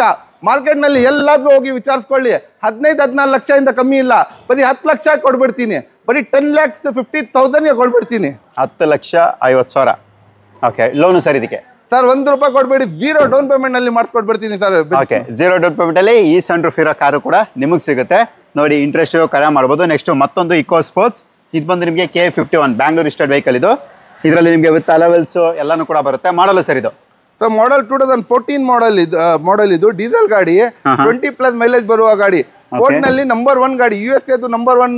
ಮಾರ್ಕೆಟ್ನಲ್ಲಿ ಎಲ್ಲಾದ್ರೂ ಹೋಗಿ ವಿಚಾರಿಸ್ಕೊಳ್ಳಿ, 15-14 ಲಕ್ಷದಿಂದ ಕಮ್ಮಿ ಇಲ್ಲ. ಬರೀ 10 ಲಕ್ಷ ಕೊಡ್ಬಿಡ್ತೀನಿ. ಬರೀ 10,50,000 ಕೊಡ್ಬಿಡ್ತೀನಿ. 10,50,000. ಓಕೆ, ಲೋನು ಸರ್ ಇದಕ್ಕೆ? ಸರ್ ₹1 ಕೊಡ್ಬೇಡಿ, 0 ಡೌನ್ ಪೇಮೆಂಟ್ ನಲ್ಲಿ ಮಾಡಿಸ್ಕೊಟ್ಬಿಡ್ತೀನಿ ಸರ್. ಓಕೆ, 0 ಡೌನ್ ಪೇಮೆಂಟ್ ಅಲ್ಲಿ ಈ ಸನ್ ರೂಫ್ ಇರೋ ಕಾರು ಕೂಡ ನಿಮಗೆ ಸಿಗುತ್ತೆ ನೋಡಿ. ಇಂಟ್ರೆಸ್ಟ್ ಕರೆ ಮಾಡ್ಬೋದು. ನೆಕ್ಸ್ಟ್ ಮತ್ತೊಂದು ಇಕೋ ಸ್ಪೋರ್ಟ್ಸ್, ಇದು ಬಂದು ನಿಮಗೆ K51 ಬ್ಯಾಂಗ್ಳೂರ್ ರಿಜಿಸ್ಟರ್ಡ್ ವೆಹಿಕಲ್. ಇದು ಇದರಲ್ಲಿ ನಿಮಗೆ ವಿತ್ ಅಲವೆಲ್ಸ್ ಎಲ್ಲಾನು ಕೂಡ ಬರುತ್ತೆ. ಮಾಡಲು ಸರ್ ಇದು? ಸರ್ ಮಾಡಲ್ 2014 ಮಾಡಲ್ ಇದು ಡೀಸೆಲ್ ಗಾಡಿ, 20+ ಮೈಲೇಜ್ ಬರುವ ಗಾಡಿ. ಫೋರ್ಡ್ ನಲ್ಲಿ ನಂಬರ್ 1 ಗಾಡಿ. USA ನಂಬರ್ 1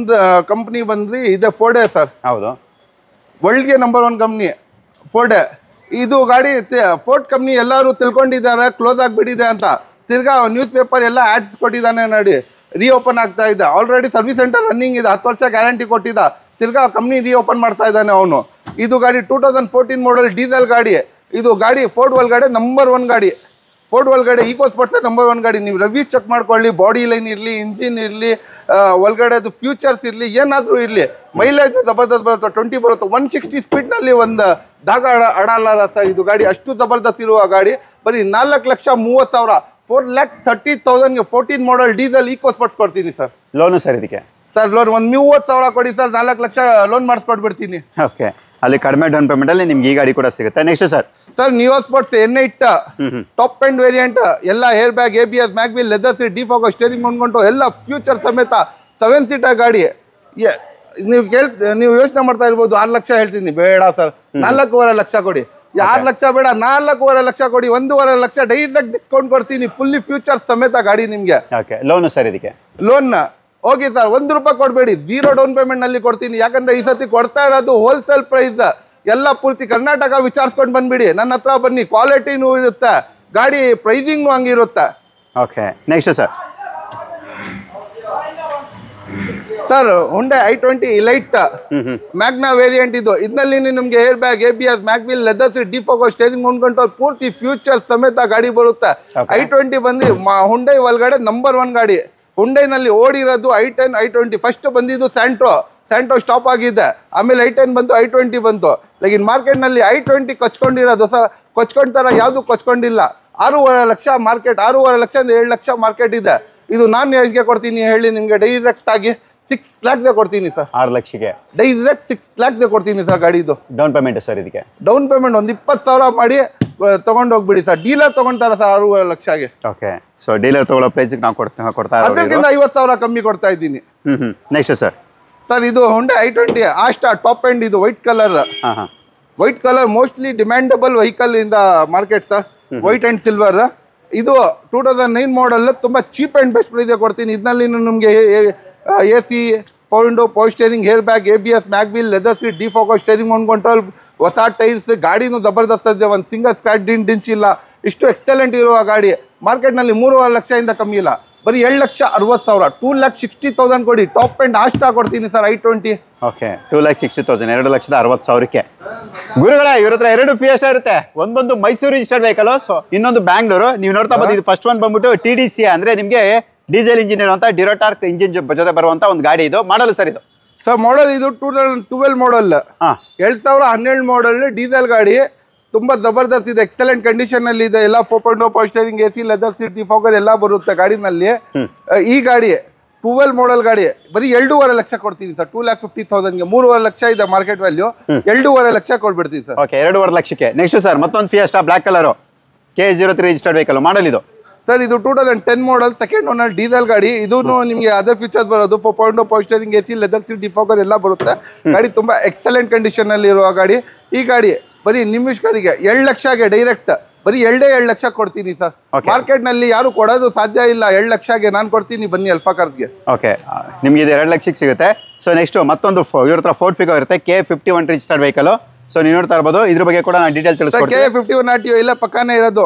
ಕಂಪ್ನಿ ಬಂದ್ರಿ ಇದೆ ಫೋರ್ಡೇ ಸರ್. ಹೌದು, ವರ್ಲ್ಡ್ಗೆ ನಂಬರ್ 1 ಕಂಪ್ನಿ ಫೋರ್ಡೇ. ಇದು ಗಾಡಿ ಫೋರ್ಡ್ ಕಂಪ್ನಿ ಎಲ್ಲರೂ ತಿಳ್ಕೊಂಡಿದ್ದಾರೆ ಕ್ಲೋಸ್ ಆಗಿಬಿಟ್ಟಿದೆ ಅಂತ. ತಿರ್ಗಾ ನ್ಯೂಸ್ ಪೇಪರ್ ಎಲ್ಲ ಆಡ್ಸ್ ಕೊಟ್ಟಿದ್ದಾನೆ ನೋಡಿ, ರೀಓಪನ್ ಆಗ್ತಾ ಇದೆ. ಆಲ್ರೆಡಿ ಸರ್ವಿಸ್ ಸೆಂಟರ್ ರನ್ನಿಂಗ್ ಇದೆ, 10 ವರ್ಷ ಗ್ಯಾರಂಟಿ ಕೊಟ್ಟಿದ್ದ. ತಿರ್ಗಾ ಕಂಪ್ನಿ ರೀಓಪನ್ ಮಾಡ್ತಾ ಇದ್ದಾನೆ ಅವನು. ಇದು ಗಾಡಿ 2014 ಮಾಡಲ್ ಡೀಸೆಲ್ ಗಾಡಿ. ಇದು ಗಾಡಿ ಫೋರ್ಡ್ ಒಳಗಡೆ ನಂಬರ್ 1 ಗಾಡಿ. ಫೋರ್ಡ್ ಒಳಗಡೆ ಈಕೋ ಸ್ಪೋರ್ಟ್ಸ್ ನಂಬರ್ 1 ಗಾಡಿ. ನೀವು ರಿವ್ಯೂ ಚೆಕ್ ಮಾಡ್ಕೊಳ್ಳಿ. ಬಾಡಿ ಲೈನ್ ಇರಲಿ, ಇಂಜಿನ್ ಇರಲಿ, ಒಳಗಡೆ ಅದು ಫ್ಯೂಚರ್ಸ್ ಇರಲಿ, ಏನಾದರೂ ಇರಲಿ, ಮೈಲೇಜ್ ಜಬರ್ದಸ್ತ್ ಬರುತ್ತೆ. 20 ಬರುತ್ತೆ. 160 ಸ್ಪೀಡ್ನಲ್ಲಿ ಒಂದು ದಾಗ ಆಡಲ್ಲ ಸರ್ ಇದು ಗಾಡಿ. ಅಷ್ಟು ಜಬರ್ದಸ್ತ್ ಇರುವ ಗಾಡಿ. ಬರೀ 4,30,000 4,30,000ಗೆ 14 ಮಾಡಲ್ ಡೀಸೆಲ್ ಈಕೋ ಸ್ಪೋರ್ಟ್ಸ್ ಕೊಡ್ತೀನಿ ಸರ್. ಲೋನು ಸರ್ ಇದಕ್ಕೆ? ಸರ್ ಲೋನ್ ಒಂದು 30,000 ಕೊಡಿ ಸರ್, 4 ಲಕ್ಷ ಲೋನ್ ಮಾಡಿಸ್ಕೊಟ್ಬಿಡ್ತೀನಿ. ಓಕೆ, ಅಲ್ಲಿ ಕಡಿಮೆ ಡೌನ್ ಪೇಮೆಂಟ್ ಅಲ್ಲಿ ನಿಮ್ಗೆ ಈ ಗಾಡಿ ಕೂಡ ಸಿಗುತ್ತೆ. Next sir Nios sports N8 top end variant. ಎಲ್ಲ air bag, ABS, mag wheel, leather seat, defog, steering ಹೊಂದ್ಕೊಂಡು ಎಲ್ಲ ಫ್ಯೂಚರ್ ಸಮೇತ 7 ಸೀಟರ್ ಗಾಡಿ. ನೀವು ಯೋಚನೆ ಮಾಡ್ತಾ ಇರ್ಬೋದು 6 ಲಕ್ಷ ಹೇಳ್ತೀನಿ. ಬೇಡ ಸರ್, 4.5 ಲಕ್ಷ ಕೊಡಿ. 6 ಲಕ್ಷ ಬೇಡ, 4.5 ಲಕ್ಷ ಕೊಡಿ. 1.5 ಲಕ್ಷ ಡೈರೆಕ್ಟ್ ಡಿಸ್ಕೌಂಟ್ ಕೊಡ್ತೀನಿ. ಫುಲ್ಲಿ ಫ್ಯೂಚರ್ ಸಮೇತ ಗಾಡಿ ನಿಮ್ಗೆ. ಓಕೆ, ಲೋನು ಸರ್ ಇದಕ್ಕೆ? ಲೋನ್ ಓಕೆ ಸರ್, ₹1 ಕೊಡಬೇಡಿ, 0 ಡೌನ್ ಪೇಮೆಂಟ್ ನಲ್ಲಿ ಕೊಡ್ತೀನಿ. ಯಾಕಂದ್ರೆ ಈ ಸತಿ ಕೊಡ್ತಾ ಇರೋದು ಹೋಲ್ಸೇಲ್ ಪ್ರೈಸ್. ಎಲ್ಲ ಪೂರ್ತಿ ಕರ್ನಾಟಕ ವಿಚಾರಿಸ್ಕೊಂಡು ಬಂದ್ಬಿಡಿ, ನನ್ನ ಹತ್ರ ಬನ್ನಿ. ಕ್ವಾಲಿಟಿನೂ ಇರುತ್ತೆ, ಗಾಡಿ ಪ್ರೈಸಿಂಗ್ ಹಂಗಿರುತ್ತೆ. Okay, next sir Hyundai i20 Elite Magna variant. ಇದರಲ್ಲಿ ನಿಮಗೆ air bag, ABS, mag wheel, leather seat, defog, steering ಹೊಂದ್ಕೊಂಡು ಪೂರ್ತಿ ಫ್ಯೂಚರ್ ಸಮೇತ ಗಾಡಿ ಬರುತ್ತೆ. i20 ಬಂದು ಹುಂಡೈ ಒಳಗಡೆ ನಂಬರ್ 1 ಗಾಡಿ. ಹುಂಡೈನಲ್ಲಿ ಓಡಿರೋದು i10, i20. ಫಸ್ಟ್ ಬಂದಿದ್ದು ಸ್ಯಾಂಟ್ರೋ ಸ್ಟಾಪ್ ಆಗಿದೆ. ಆಮೇಲೆ i10 ಬಂತು, i20 ಬಂತು. ಲೈಕ್ ಮಾರ್ಕೆಟ್ನಲ್ಲಿ i20 ಕೊಚ್ಕೊಂಡಿರೋದು ಸರ್. ಕೊಚ್ಕೊಂತಾರ ಯಾವುದು ಕೊಚ್ಕೊಂಡಿಲ್ಲ. 6.5 ಲಕ್ಷ ಮಾರ್ಕೆಟ್. 6.5 ಲಕ್ಷದಿಂದ 7 ಲಕ್ಷ ಮಾರ್ಕೆಟ್ ಇದೆ. ಇದು ನಾನು ಎಷ್ಟಿಗೆ ಕೊಡ್ತೀನಿ ಹೇಳಿ ನಿಮಗೆ? ಡೈರೆಕ್ಟ್ ಆಗಿ 6 lakhs ಕೊಡ್ತೀನಿ ಸರ್. 6 ಲಕ್ಷಕ್ಕೆ ಡೈರೆಕ್ಟ್ 6 lakhs ಕೊಡ್ತೀನಿ ಸರ್ ಗಾಡಿದು. ಡೌನ್ ಪೇಮೆಂಟ್ ಸರ್ ಇದಕ್ಕೆ? ಡೌನ್ ಪೇಮೆಂಟ್ ಒಂದು 20,000 ಮಾಡಿ ತಗೊಂಡು ಹೋಗ್ಬಿಡಿ ಸರ್. ಡೀಲರ್ ತಗೊಂತಾರ ಸರ್ 6.5 ಲಕ್ಷಗೆ. ಓಕೆ, ಸೊ ಡೀಲರ್ ತಗೊಳ್ಳೋ ಪ್ರೈಸ್ಗೆ ನಾವು ಕೊಡ್ತಾ ಅದಕ್ಕಿಂತ 50,000 ಕಮ್ಮಿ ಕೊಡ್ತಾ ಇದ್ದೀನಿ. ನೆಕ್ಸ್ಟ್ ಸರ್ ಇದು Hyundai i20 Asta top end. ಇದು white colour. White colour mostly demandable vehicle in the market sir. White and silver. ಇದು 2009 ಮಾಡಲ್. ತುಂಬ ಚೀಪ್ ಆ್ಯಂಡ್ ಬೆಸ್ಟ್ ಪ್ರೈಸ್ ಕೊಡ್ತೀನಿ. ಇದರಲ್ಲಿ ನಿಮಗೆ AC, power window, power steering, air bag, ABS, mag wheel, leather seat, defog, steering control, ಹೊಸ tyres. ಗಾಡಿನೂ ಜಬರ್ದಸ್ತ್ ಇದೆ. ಒಂದು ಸಿಂಗಲ್ ಸ್ಕ್ರಾಚ್ ಡಿಂಚ್ ಇಲ್ಲ. ಇಷ್ಟು ಎಕ್ಸಲೆಂಟ್ ಇರುವ ಗಾಡಿ. ಮಾರ್ಕೆಟ್ನಲ್ಲಿ 3.5 ಲಕ್ಷದಿಂದ ಕಮ್ಮಿ ಇಲ್ಲ. ಬರೀ 7,60,000 2,60,000 ಕೊಡಿ. ಟಾಪ್ ಎಂಡ್ ಆಸ್ಟಾ ಕೊಡ್ತೀನಿ ಸರ್ i20. ಓಕೆ, 2,60,000 2,60,60,000ಕ್ಕೆ. ಗುರುಗಳೇ, ಇವ್ರ ಹತ್ರ 2 ಫಿಯೆಸ್ಟಾ ಇರುತ್ತೆ. ಒಂದು ಮೈಸೂರು ರಿಜಿಸ್ಟರ್ಡ್ ವೆಹಿಕಲ್, ಸೊ ಇನ್ನೊಂದು ಬ್ಯಾಂಗ್ಳೂರು. ನೀವು ನೋಡ್ತಾ ಬಂದಿದ್ದು ಫಸ್ಟ್ ಒನ್ ಬಂದ್ಬಿಟ್ಟು TDC, ಅಂದ್ರೆ ನಿಮಗೆ ಡೀಸೆಲ್ ಇಂಜಿನ್ ಇರುವಂತ ಡಿರೋಟಾರ್ಕ್ ಇಂಜಿನ್ ಜೊತೆ ಬರುವಂತ ಒಂದು ಗಾಡಿ. ಇದು ಮಾಡಲ್ ಸರ್ ಇದು? ಸರ್ ಮಾಡಲ್ ಇದು 2012 ಮಾಡಲ್. 2017 ಮಾಡಲ್ ಡೀಸೆಲ್ ಗಾಡಿ. ತುಂಬ ಜಬರ್ದಸ್ತ್ ಇದೆ. ಎಕ್ಸಲೆಂಟ್ ಕಂಡೀಷನ್ ಅಲ್ಲಿ ಇದೆ. ಎಲ್ಲ 4.0 power steering, AC, leather seat, defogger ಎಲ್ಲ ಬರುತ್ತೆ ಗಾಡಿನಲ್ಲಿ. ಈ ಗಾಡಿ 12 ಮಾಡಲ್ ಗಾಡಿ ಬರೀ 2.5 ಲಕ್ಷ ಕೊಡ್ತೀನಿ ಸರ್. 2,50,000ಗೆ 3.5 ಲಕ್ಷ ಇದೆ ಮಾರ್ಕೆಟ್ ವ್ಯಾಲ್ಯೂ, 2.5 ಲಕ್ಷ ಕೊಟ್ಬಿಡ್ತೀನಿ ಸರ್. ಓಕೆ, 2.5 ಲಕ್ಷಕ್ಕೆ. ನೆಕ್ಸ್ಟ್ ಸರ್ ಮತ್ತೊಂದು Fiesta black colour K03 registered vehicle model ಇದು ಸರ್. ಇದು 2010 ಮಾಡಲ್, ಸೆಕೆಂಡ್ ಓನರ್, ಡೀಸೆಲ್ ಗಾಡಿ. ಇದು ನಿಮಗೆ ಅದೇ ಫೀಚರ್ಸ್ ಬರೋದು, 4.0 power steering, AC, leather seat, defogger ಎಲ್ಲ ಬರುತ್ತೆ. ಗಾಡಿ ತುಂಬಾ ಎಕ್ಸಲೆಂಟ್ ಕಂಡೀಷನ್ ಅಲ್ಲಿ ಇರುವ ಗಾಡಿ. ಈ ಗಾಡಿ ಬರೀ ನಿಮಿಷ್ಕರಿಗೆ 2 ಲಕ್ಷಗೆ ಡೈರೆಕ್ಟ್ ಬರೀ 2 ಲಕ್ಷ ಕೊಡ್ತೀನಿ ಸರ್. ಮಾರ್ಕೆಟ್ ನಲ್ಲಿ ಯಾರು ಕೊಡೋದು ಸಾಧ್ಯ ಇಲ್ಲ. 2 ಲಕ್ಷಗೆ ನಾನು ಕೊಡ್ತೀನಿ, ಬನ್ನಿ ಅಲ್ಫಾ ಕಾರ್ಸ್ಗೆ. ಓಕೆ, ನಿಮ್ಗೆ ಇದು 2 ಲಕ್ಷಕ್ಕೆ ಸಿಗುತ್ತೆ. ಸೊ ನೆಕ್ಸ್ಟ್ ಮತ್ತೊಂದು ಇವ್ರ ಹತ್ರ ಫೋರ್ಡ್ ಫಿಗೋ ಇರುತ್ತೆ, K51 ರಿಜಿಸ್ಟರ್ಡ್ ವೆಹಿಕಲ್. ಸೊ ನೀವು ನೋಡ್ತಾ ಇರ್ಬೋದು, ಇದ್ರ ಬಗ್ಗೆ ಕೂಡ ನಾನು ಡೀಟೇಲ್ ತಿಳಿಸ್ಕೊಡ್ತೀನಿ. K51 RTO ಇಲ್ಲೇ ಪಕ್ಕಾನೇ ಇರೋದು.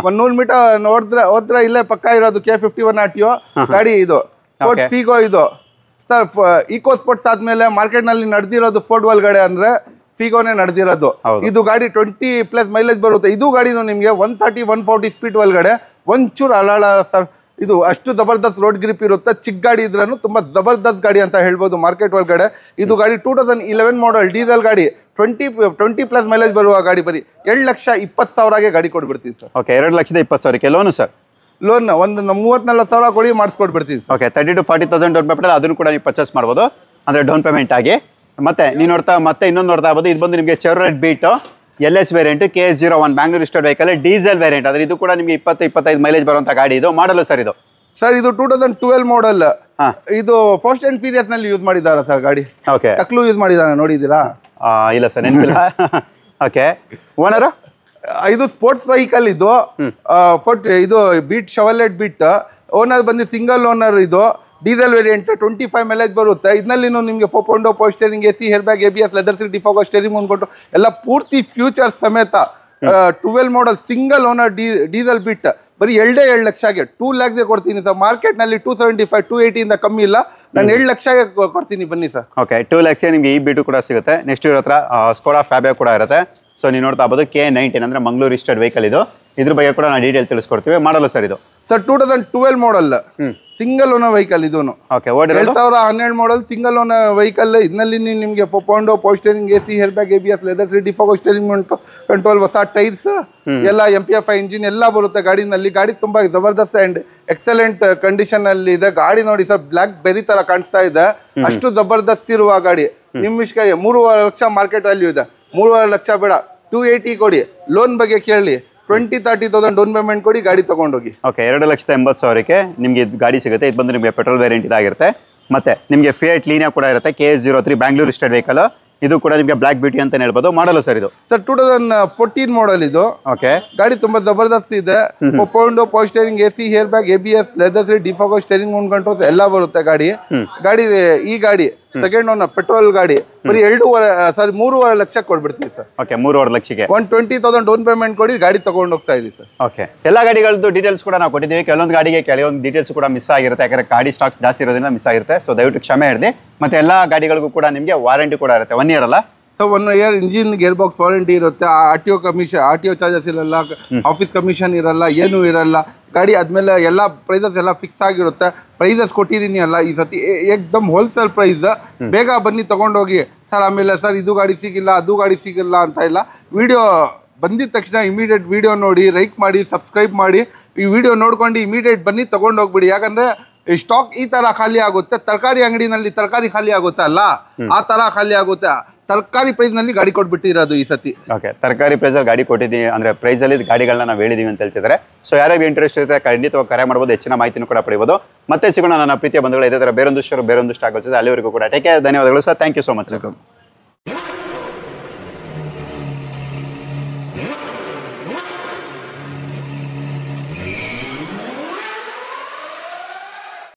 100 ಮೀಟರ್ ಹೋದ್ರೆ ಇಲ್ಲೇ ಪಕ್ಕ ಇರೋದು K51 RTO ಗಾಡಿ. ಇದು ಫೋರ್ಡ್ ಫಿಗೋ ಇದು ಸರ್. ಈಕೋ ಸ್ಪೋರ್ಟ್ಸ್ ಆದ್ಮೇಲೆ ಮಾರ್ಕೆಟ್ ನಲ್ಲಿ ನಡೆದಿರೋದು ಫೋರ್ಡ್ ಒಳಗಡೆ ಅಂದ್ರೆ ಫಿಗೋನೇ ನಡೆದಿರೋದು. ಇದು ಗಾಡಿ 20+ ಮೈಲೇಜ್ ಬರುತ್ತೆ. ಇದು ಗಾಡಿನೂ ನಿಮಗೆ 130-140 ಸ್ಪೀಡ್ ಒಳಗಡೆ ಒಂಚೂರು ಅಲಾಳ ಸರ್. ಇದು ಅಷ್ಟು ಜಬರ್ದಸ್ತ್ ರೋಡ್ ಗ್ರಿಪ್ ಇರುತ್ತೆ. ಚಿಕ್ಕ ಗಾಡಿ ಇದ್ರೂ ತುಂಬಾ ಜಬರ್ದಸ್ತ್ ಗಾಡಿ ಅಂತ ಹೇಳ್ಬೋದು ಮಾರ್ಕೆಟ್ ಒಳಗಡೆ. ಇದು ಗಾಡಿ 2011 ಮಾಡಲ್ ಡೀಸೆಲ್ ಗಾಡಿ, 20+ ಮೈಲೇಜ್ ಬರುವ ಗಾಡಿ. ಬರೀ 2,20,000ಗೆ ಗಾಡಿ ಕೊಡ್ಬಿಡ್ತೀವಿ ಸರ್. ಓಕೆ, 2,20,000ಕ್ಕೆ ಲೋನು ಸರ್. ಲೋನ್ ಒಂದು 34,000 ಕೊಡಿ ಮಾಡಿಸ್ಕೊಡ್ಬಿಡ್ತೀವಿ sir. Okay, 30,000 to 40,000 down payment, ಅದನ್ನು ಕೂಡ ನೀವು ಪರ್ಚೇಸ್ ಮಾಡ್ಬೋದು, ಅಂದರೆ ಡೌನ್ ಪೇಮೆಂಟ್ ಆಗಿ. ಮತ್ತೆ ನೀವು ಇನ್ನೊಂದು ನೋಡ್ತಾ ಇರ್ಬೋದು, ಇದು ಬಂದು ನಿಮಗೆ Chevrolet Beat LS variant K01 Bangalore registered vehicle, diesel variant. ಆದರೆ ಇದು ಕೂಡ ನಿಮಗೆ 20-25 ಮೈಲೇಜ್ ಬರುವಂಥ ಗಾಡಿ. ಇದು ಮಾಡಲು ಸರ್ ಇದು ಸರ್. ಇದು 2012 ಮಾಡಲ್. ಇದು ಫಾಸ್ಟ್ ಅಂಡ್ ಫ್ಯೂರಿಯಸ್ ನಲ್ಲಿ ಯೂಸ್ ಮಾಡಿದ್ದಾರೆ ಸರ್ ಗಾಡಿ. ಓಕೆ, ಟಕ್ಲು ಯೂಸ್ ಮಾಡಿದ್ದಾನೆ, ನೋಡಿದ್ದೀರಾ? ಇಲ್ಲ ಸರ್, ನೆನಪಿಲ್ಲ. ಓಕೆ, ಓನರು ಇದು ಸ್ಪೋರ್ಟ್ಸ್ ವೆಹಿಕಲ್. ಇದು ಇದು ಬೀಟ್ ಶವಲೆಟ್ ಬೀಟ್. ಓನರ್ ಬಂದು ಸಿಂಗಲ್ ಓನರ್. ಇದು ಡೀಸೆಲ್ ವೇರಿಯಂಟ್, 25 ಮೈಲೇಜ್ ಬರುತ್ತೆ. ಇದರಲ್ಲಿ ನಿಮಗೆ 4.0 power steering, AC, air bag, ABS, leather seat, defogger, steering ಅನ್ಕೊಂಡು ಎಲ್ಲ ಪೂರ್ತಿ ಫ್ಯೂಚರ್ ಸಮೇತ 12 model single owner diesel Beat ಬರೀ 2 ಲಕ್ಷಗೆ 2 ಲ್ಯಾಕ್ಸ್ಗೆ ಕೊಡ್ತೀನಿ ಸರ್. ಮಾರ್ಕೆಟ್ ನಲ್ಲಿ 275, 280 ಇಂದ ಕಮ್ಮಿ ಇಲ್ಲ. ನಾನು 2 ಲಕ್ಷಗೆ ಕೊಡ್ತೀನಿ, ಬನ್ನಿ ಸರ್. ಓಕೆ, 2 ಲಕ್ಷ ನಿಮಗೆ ಈ ಬೀಟು ಕೂಡ ಸಿಗುತ್ತೆ. ನೆಕ್ಸ್ಟ್ ಇವ್ರ ಹತ್ರ ಸ್ಕೋಡಾ ಫ್ಯಾಬಿಯಾ ಕೂಡ ಇರುತ್ತೆ. ಸೊ ನೀವು ನೋಡ್ತಾ ಇರ್ಬೋದು, K19 ಅಂದರೆ ಮಂಗಳೂರು ರಿಜಿಸ್ಟರ್ಡ್ ವೆಹಿಕಲ್. ಇದು ಇದ್ರ ಬಗ್ಗೆ ಕೂಡ ನಾವು ಡೀಟೇಲ್ ತಿಳಿಸ್ಕೊಡ್ತೀವಿ. ಮಾಡಲು ಸರ್ ಇದು sir 2012 model single owner vehicle. ಇದೂನು okay, 2012 model single owner vehicle. ಇದರಲ್ಲಿ ನಿಮಗೆ 4.0 power steering, AC, air bag, ABS, leather seat, defogger, steering control, ಹೊಸ ಟೈರ್ಸ್ ಎಲ್ಲ, MPF ಇಂಜಿನ್ ಎಲ್ಲ ಬರುತ್ತೆ ಗಾಡಿನಲ್ಲಿ. ಗಾಡಿ ತುಂಬಾ ಜಬರ್ದಸ್ತ್ ಅಂಡ್ ಎಕ್ಸಲೆಂಟ್ ಕಂಡೀಷನ್ ಅಲ್ಲಿ ಇದೆ. ಗಾಡಿ ನೋಡಿ ಸರ್, ಬ್ಲಾಕ್ ಬೆರಿ ತರ ಕಾಣಿಸ್ತಾ ಇದೆ. ಅಷ್ಟು ಜಬರ್ದಸ್ತ್ ಇರುವ ಗಾಡಿ. ನಿಮಿಷ್ಗೆ 3.5 ಲಕ್ಷ ಮಾರ್ಕೆಟ್ ವ್ಯಾಲ್ಯೂ ಇದೆ. 3.5 ಲಕ್ಷ ಬೇಡ, 280 ಕೊಡಿ. ಲೋನ್ ಬಗ್ಗೆ ಕೇಳಿ, 20-30,000 ಡೌನ್ ಪೇಮೆಂಟ್ ಕೊಡಿ, ಗಾಡಿ ತಗೊಂಡೋಗಿ. ಓಕೆ, 2,80,000ಕ್ಕೆ ನಿಮಗೆ ಗಾಡಿ ಸಿಗುತ್ತೆ. ಇದು ಬಂದು ನಿಮಗೆ ಪೆಟ್ರೋಲ್ ವೇರಿಯಂಟ್ ಇದಾಗಿರುತ್ತೆ. ಮತ್ತೆ ನಿಮಗೆ ಫಿಯಟ್ ಲೀನಿಯಾ ಕೂಡ ಇರುತ್ತೆ, K03 ಬ್ಯಾಂಗ್ಳೂರ್ ರಿಜಿಸ್ಟರ್ಡ್ ವೆಹಿಕಲ್. ಇದು ಕೂಡ ನಿಮಗೆ ಬ್ಲಾಕ್ ಬ್ಯೂಟಿ ಅಂತ ಹೇಳ್ಬೋದು. ಮಾಡಲು ಸರ್ ಇದು ಸರ್ 2014 ಮಾಡಲ್. ಇದು ಓಕೆ, ಗಾಡಿ ತುಂಬಾ ಜಬರ್ದಸ್ತ್ ಇದೆ. 4.0 power steering, AC, air bag, ABS, leather seat, defogger, steering controls ಎಲ್ಲ ಬರುತ್ತೆ ಗಾಡಿ. ಈ ಗಾಡಿ ಸೆಕೆಂಡ್ ಓನರ್ ಪೆಟ್ರೋಲ್ ಗಾಡಿ. ಬರೀ 3.5 ಲಕ್ಷ ಕೊಡ್ಬಿಡ್ತೀವಿ ಸರ್. ಓಕೆ, 3.5 ಲಕ್ಷಕ್ಕೆ 120,000 ಡೌನ್ ಪೇಮೆಂಟ್ ಕೊಡಿ, ಗಾಡಿ ತಗೊಂಡು ಹೋಗ್ತಾ ಇದೀವಿ ಸರ್. ಓಕೆ, ಎಲ್ಲ ಗಾಡಿಗಳದ್ದು ಡೀಟೇಲ್ಸ್ ಕೂಡ ನಾವು ಕೊಟ್ಟಿದ್ದೀವಿ. ಕೆಲವೊಂದು ಗಾಡಿಗೆ ಕೆಲವೊಂದು ಡೀಟೇಲ್ಸ್ ಕೂಡ ಮಿಸ್ ಆಗಿರುತ್ತೆ, ಯಾಕಂದ್ರೆ ಗಾಡಿ ಸ್ಟಾಕ್ಸ್ ಜಾಸ್ತಿ ಇರೋದ್ರಿಂದ ಮಿಸ್ ಆಗಿರುತ್ತೆ. ಸೊ ದಯವಿಟ್ಟು ಕ್ಷಮೆ ಇರಲಿ. ಮತ್ತೆ ಎಲ್ಲ ಗಾಡಿಗಳಿಗೂ ಕೂಡ ನಿಮಗೆ ವಾರಂಟಿ ಕೂಡ ಇರುತ್ತೆ, 1 ಇಯರ್ ಅಲ್ಲ. So 1 year engine gear box warranty ಇರುತ್ತೆ. RTO ಕಮಿಷನ್, RTO ಚಾರ್ಜಸ್ ಇರಲ್ಲ, ಆಫೀಸ್ ಕಮಿಷನ್ ಇರಲ್ಲ, ಏನೂ ಇರಲ್ಲ. ಗಾಡಿ ಆದ್ಮೇಲೆ ಎಲ್ಲ ಪ್ರೈಸಸ್ ಎಲ್ಲ ಫಿಕ್ಸ್ ಆಗಿರುತ್ತೆ. ಪ್ರೈಸಸ್ ಕೊಟ್ಟಿದ್ದೀನಿ ಅಲ್ಲ ಈ ಸತಿ, ಏಕ್ದಮ್ ಹೋಲ್ಸೇಲ್ ಪ್ರೈಸ್. ಬೇಗ ಬನ್ನಿ ತಗೊಂಡೋಗಿ ಸರ್. ಆಮೇಲೆ ಸರ್ ಇದು ಗಾಡಿ ಸಿಗಿಲ್ಲ, ಅದು ಗಾಡಿ ಸಿಗಿಲ್ಲ ಅಂತ ಇಲ್ಲ. ವಿಡಿಯೋ ಬಂದಿದ ತಕ್ಷಣ ಇಮಿಡಿಯೇಟ್ ವಿಡಿಯೋ ನೋಡಿ, ಲೈಕ್ ಮಾಡಿ, ಸಬ್ಸ್ಕ್ರೈಬ್ ಮಾಡಿ. ಈ ವಿಡಿಯೋ ನೋಡ್ಕೊಂಡು ಇಮಿಡಿಯೇಟ್ ಬನ್ನಿ ತಗೊಂಡೋಗ್ಬಿಡಿ. ಯಾಕಂದ್ರೆ ಸ್ಟಾಕ್ ಈ ತರ ಖಾಲಿ ಆಗುತ್ತೆ. ತರಕಾರಿ ಅಂಗಡಿನಲ್ಲಿ ತರಕಾರಿ ಖಾಲಿ ಆಗುತ್ತೆ ಅಲ್ಲ, ಆ ತರ ಖಾಲಿ ಆಗುತ್ತೆ. ತರಕಾರಿ ಪ್ರೈಸ್ ನಲ್ಲಿ ಗಾಡಿ ಕೊಟ್ಬಿಟ್ಟಿರೋದು ಈ ಸತಿ. ಓಕೆ, ತರಕಾರಿ ಪ್ರೈಸ್ ಅಲ್ಲಿ ಗಾಡಿ ಕೊಟ್ಟಿದ್ದೀವಿ, ಅಂದ್ರೆ ಪ್ರೈಸ್ ಅಲ್ಲಿ ಗಾಡಿಗಳನ್ನ ನಾವು ಹೇಳಿದೀವಿ ಅಂತ ಹೇಳ್ತಿದ್ದಾರೆ. ಸೊ ಯಾರಿಗೆ ಇಂಟ್ರೆಸ್ಟ್ ಇರುತ್ತೆ ಖಂಡಿತವಾಗಿ ಕರೆ ಮಾಡ್ಬೋದು, ಹೆಚ್ಚಿನ ಮಾಹಿತಿನೂ ಕೂಡ ಪಡೆಯಬಹುದು. ಮತ್ತೆ ಸಿಗೋಣ ನನ್ನ ಪ್ರೀತಿಯ ಬಂಧುಗಳು. ಇದೇ ತರ ಬೇರೊಂದು ಸ್ಟಾಕ್ ಅಲ್ಲಿವರೆಗೂ ಕೂಡ ಟೇಕ್ ಕೇರ್. ಧನ್ಯವಾದಗಳು sir, thank you so much.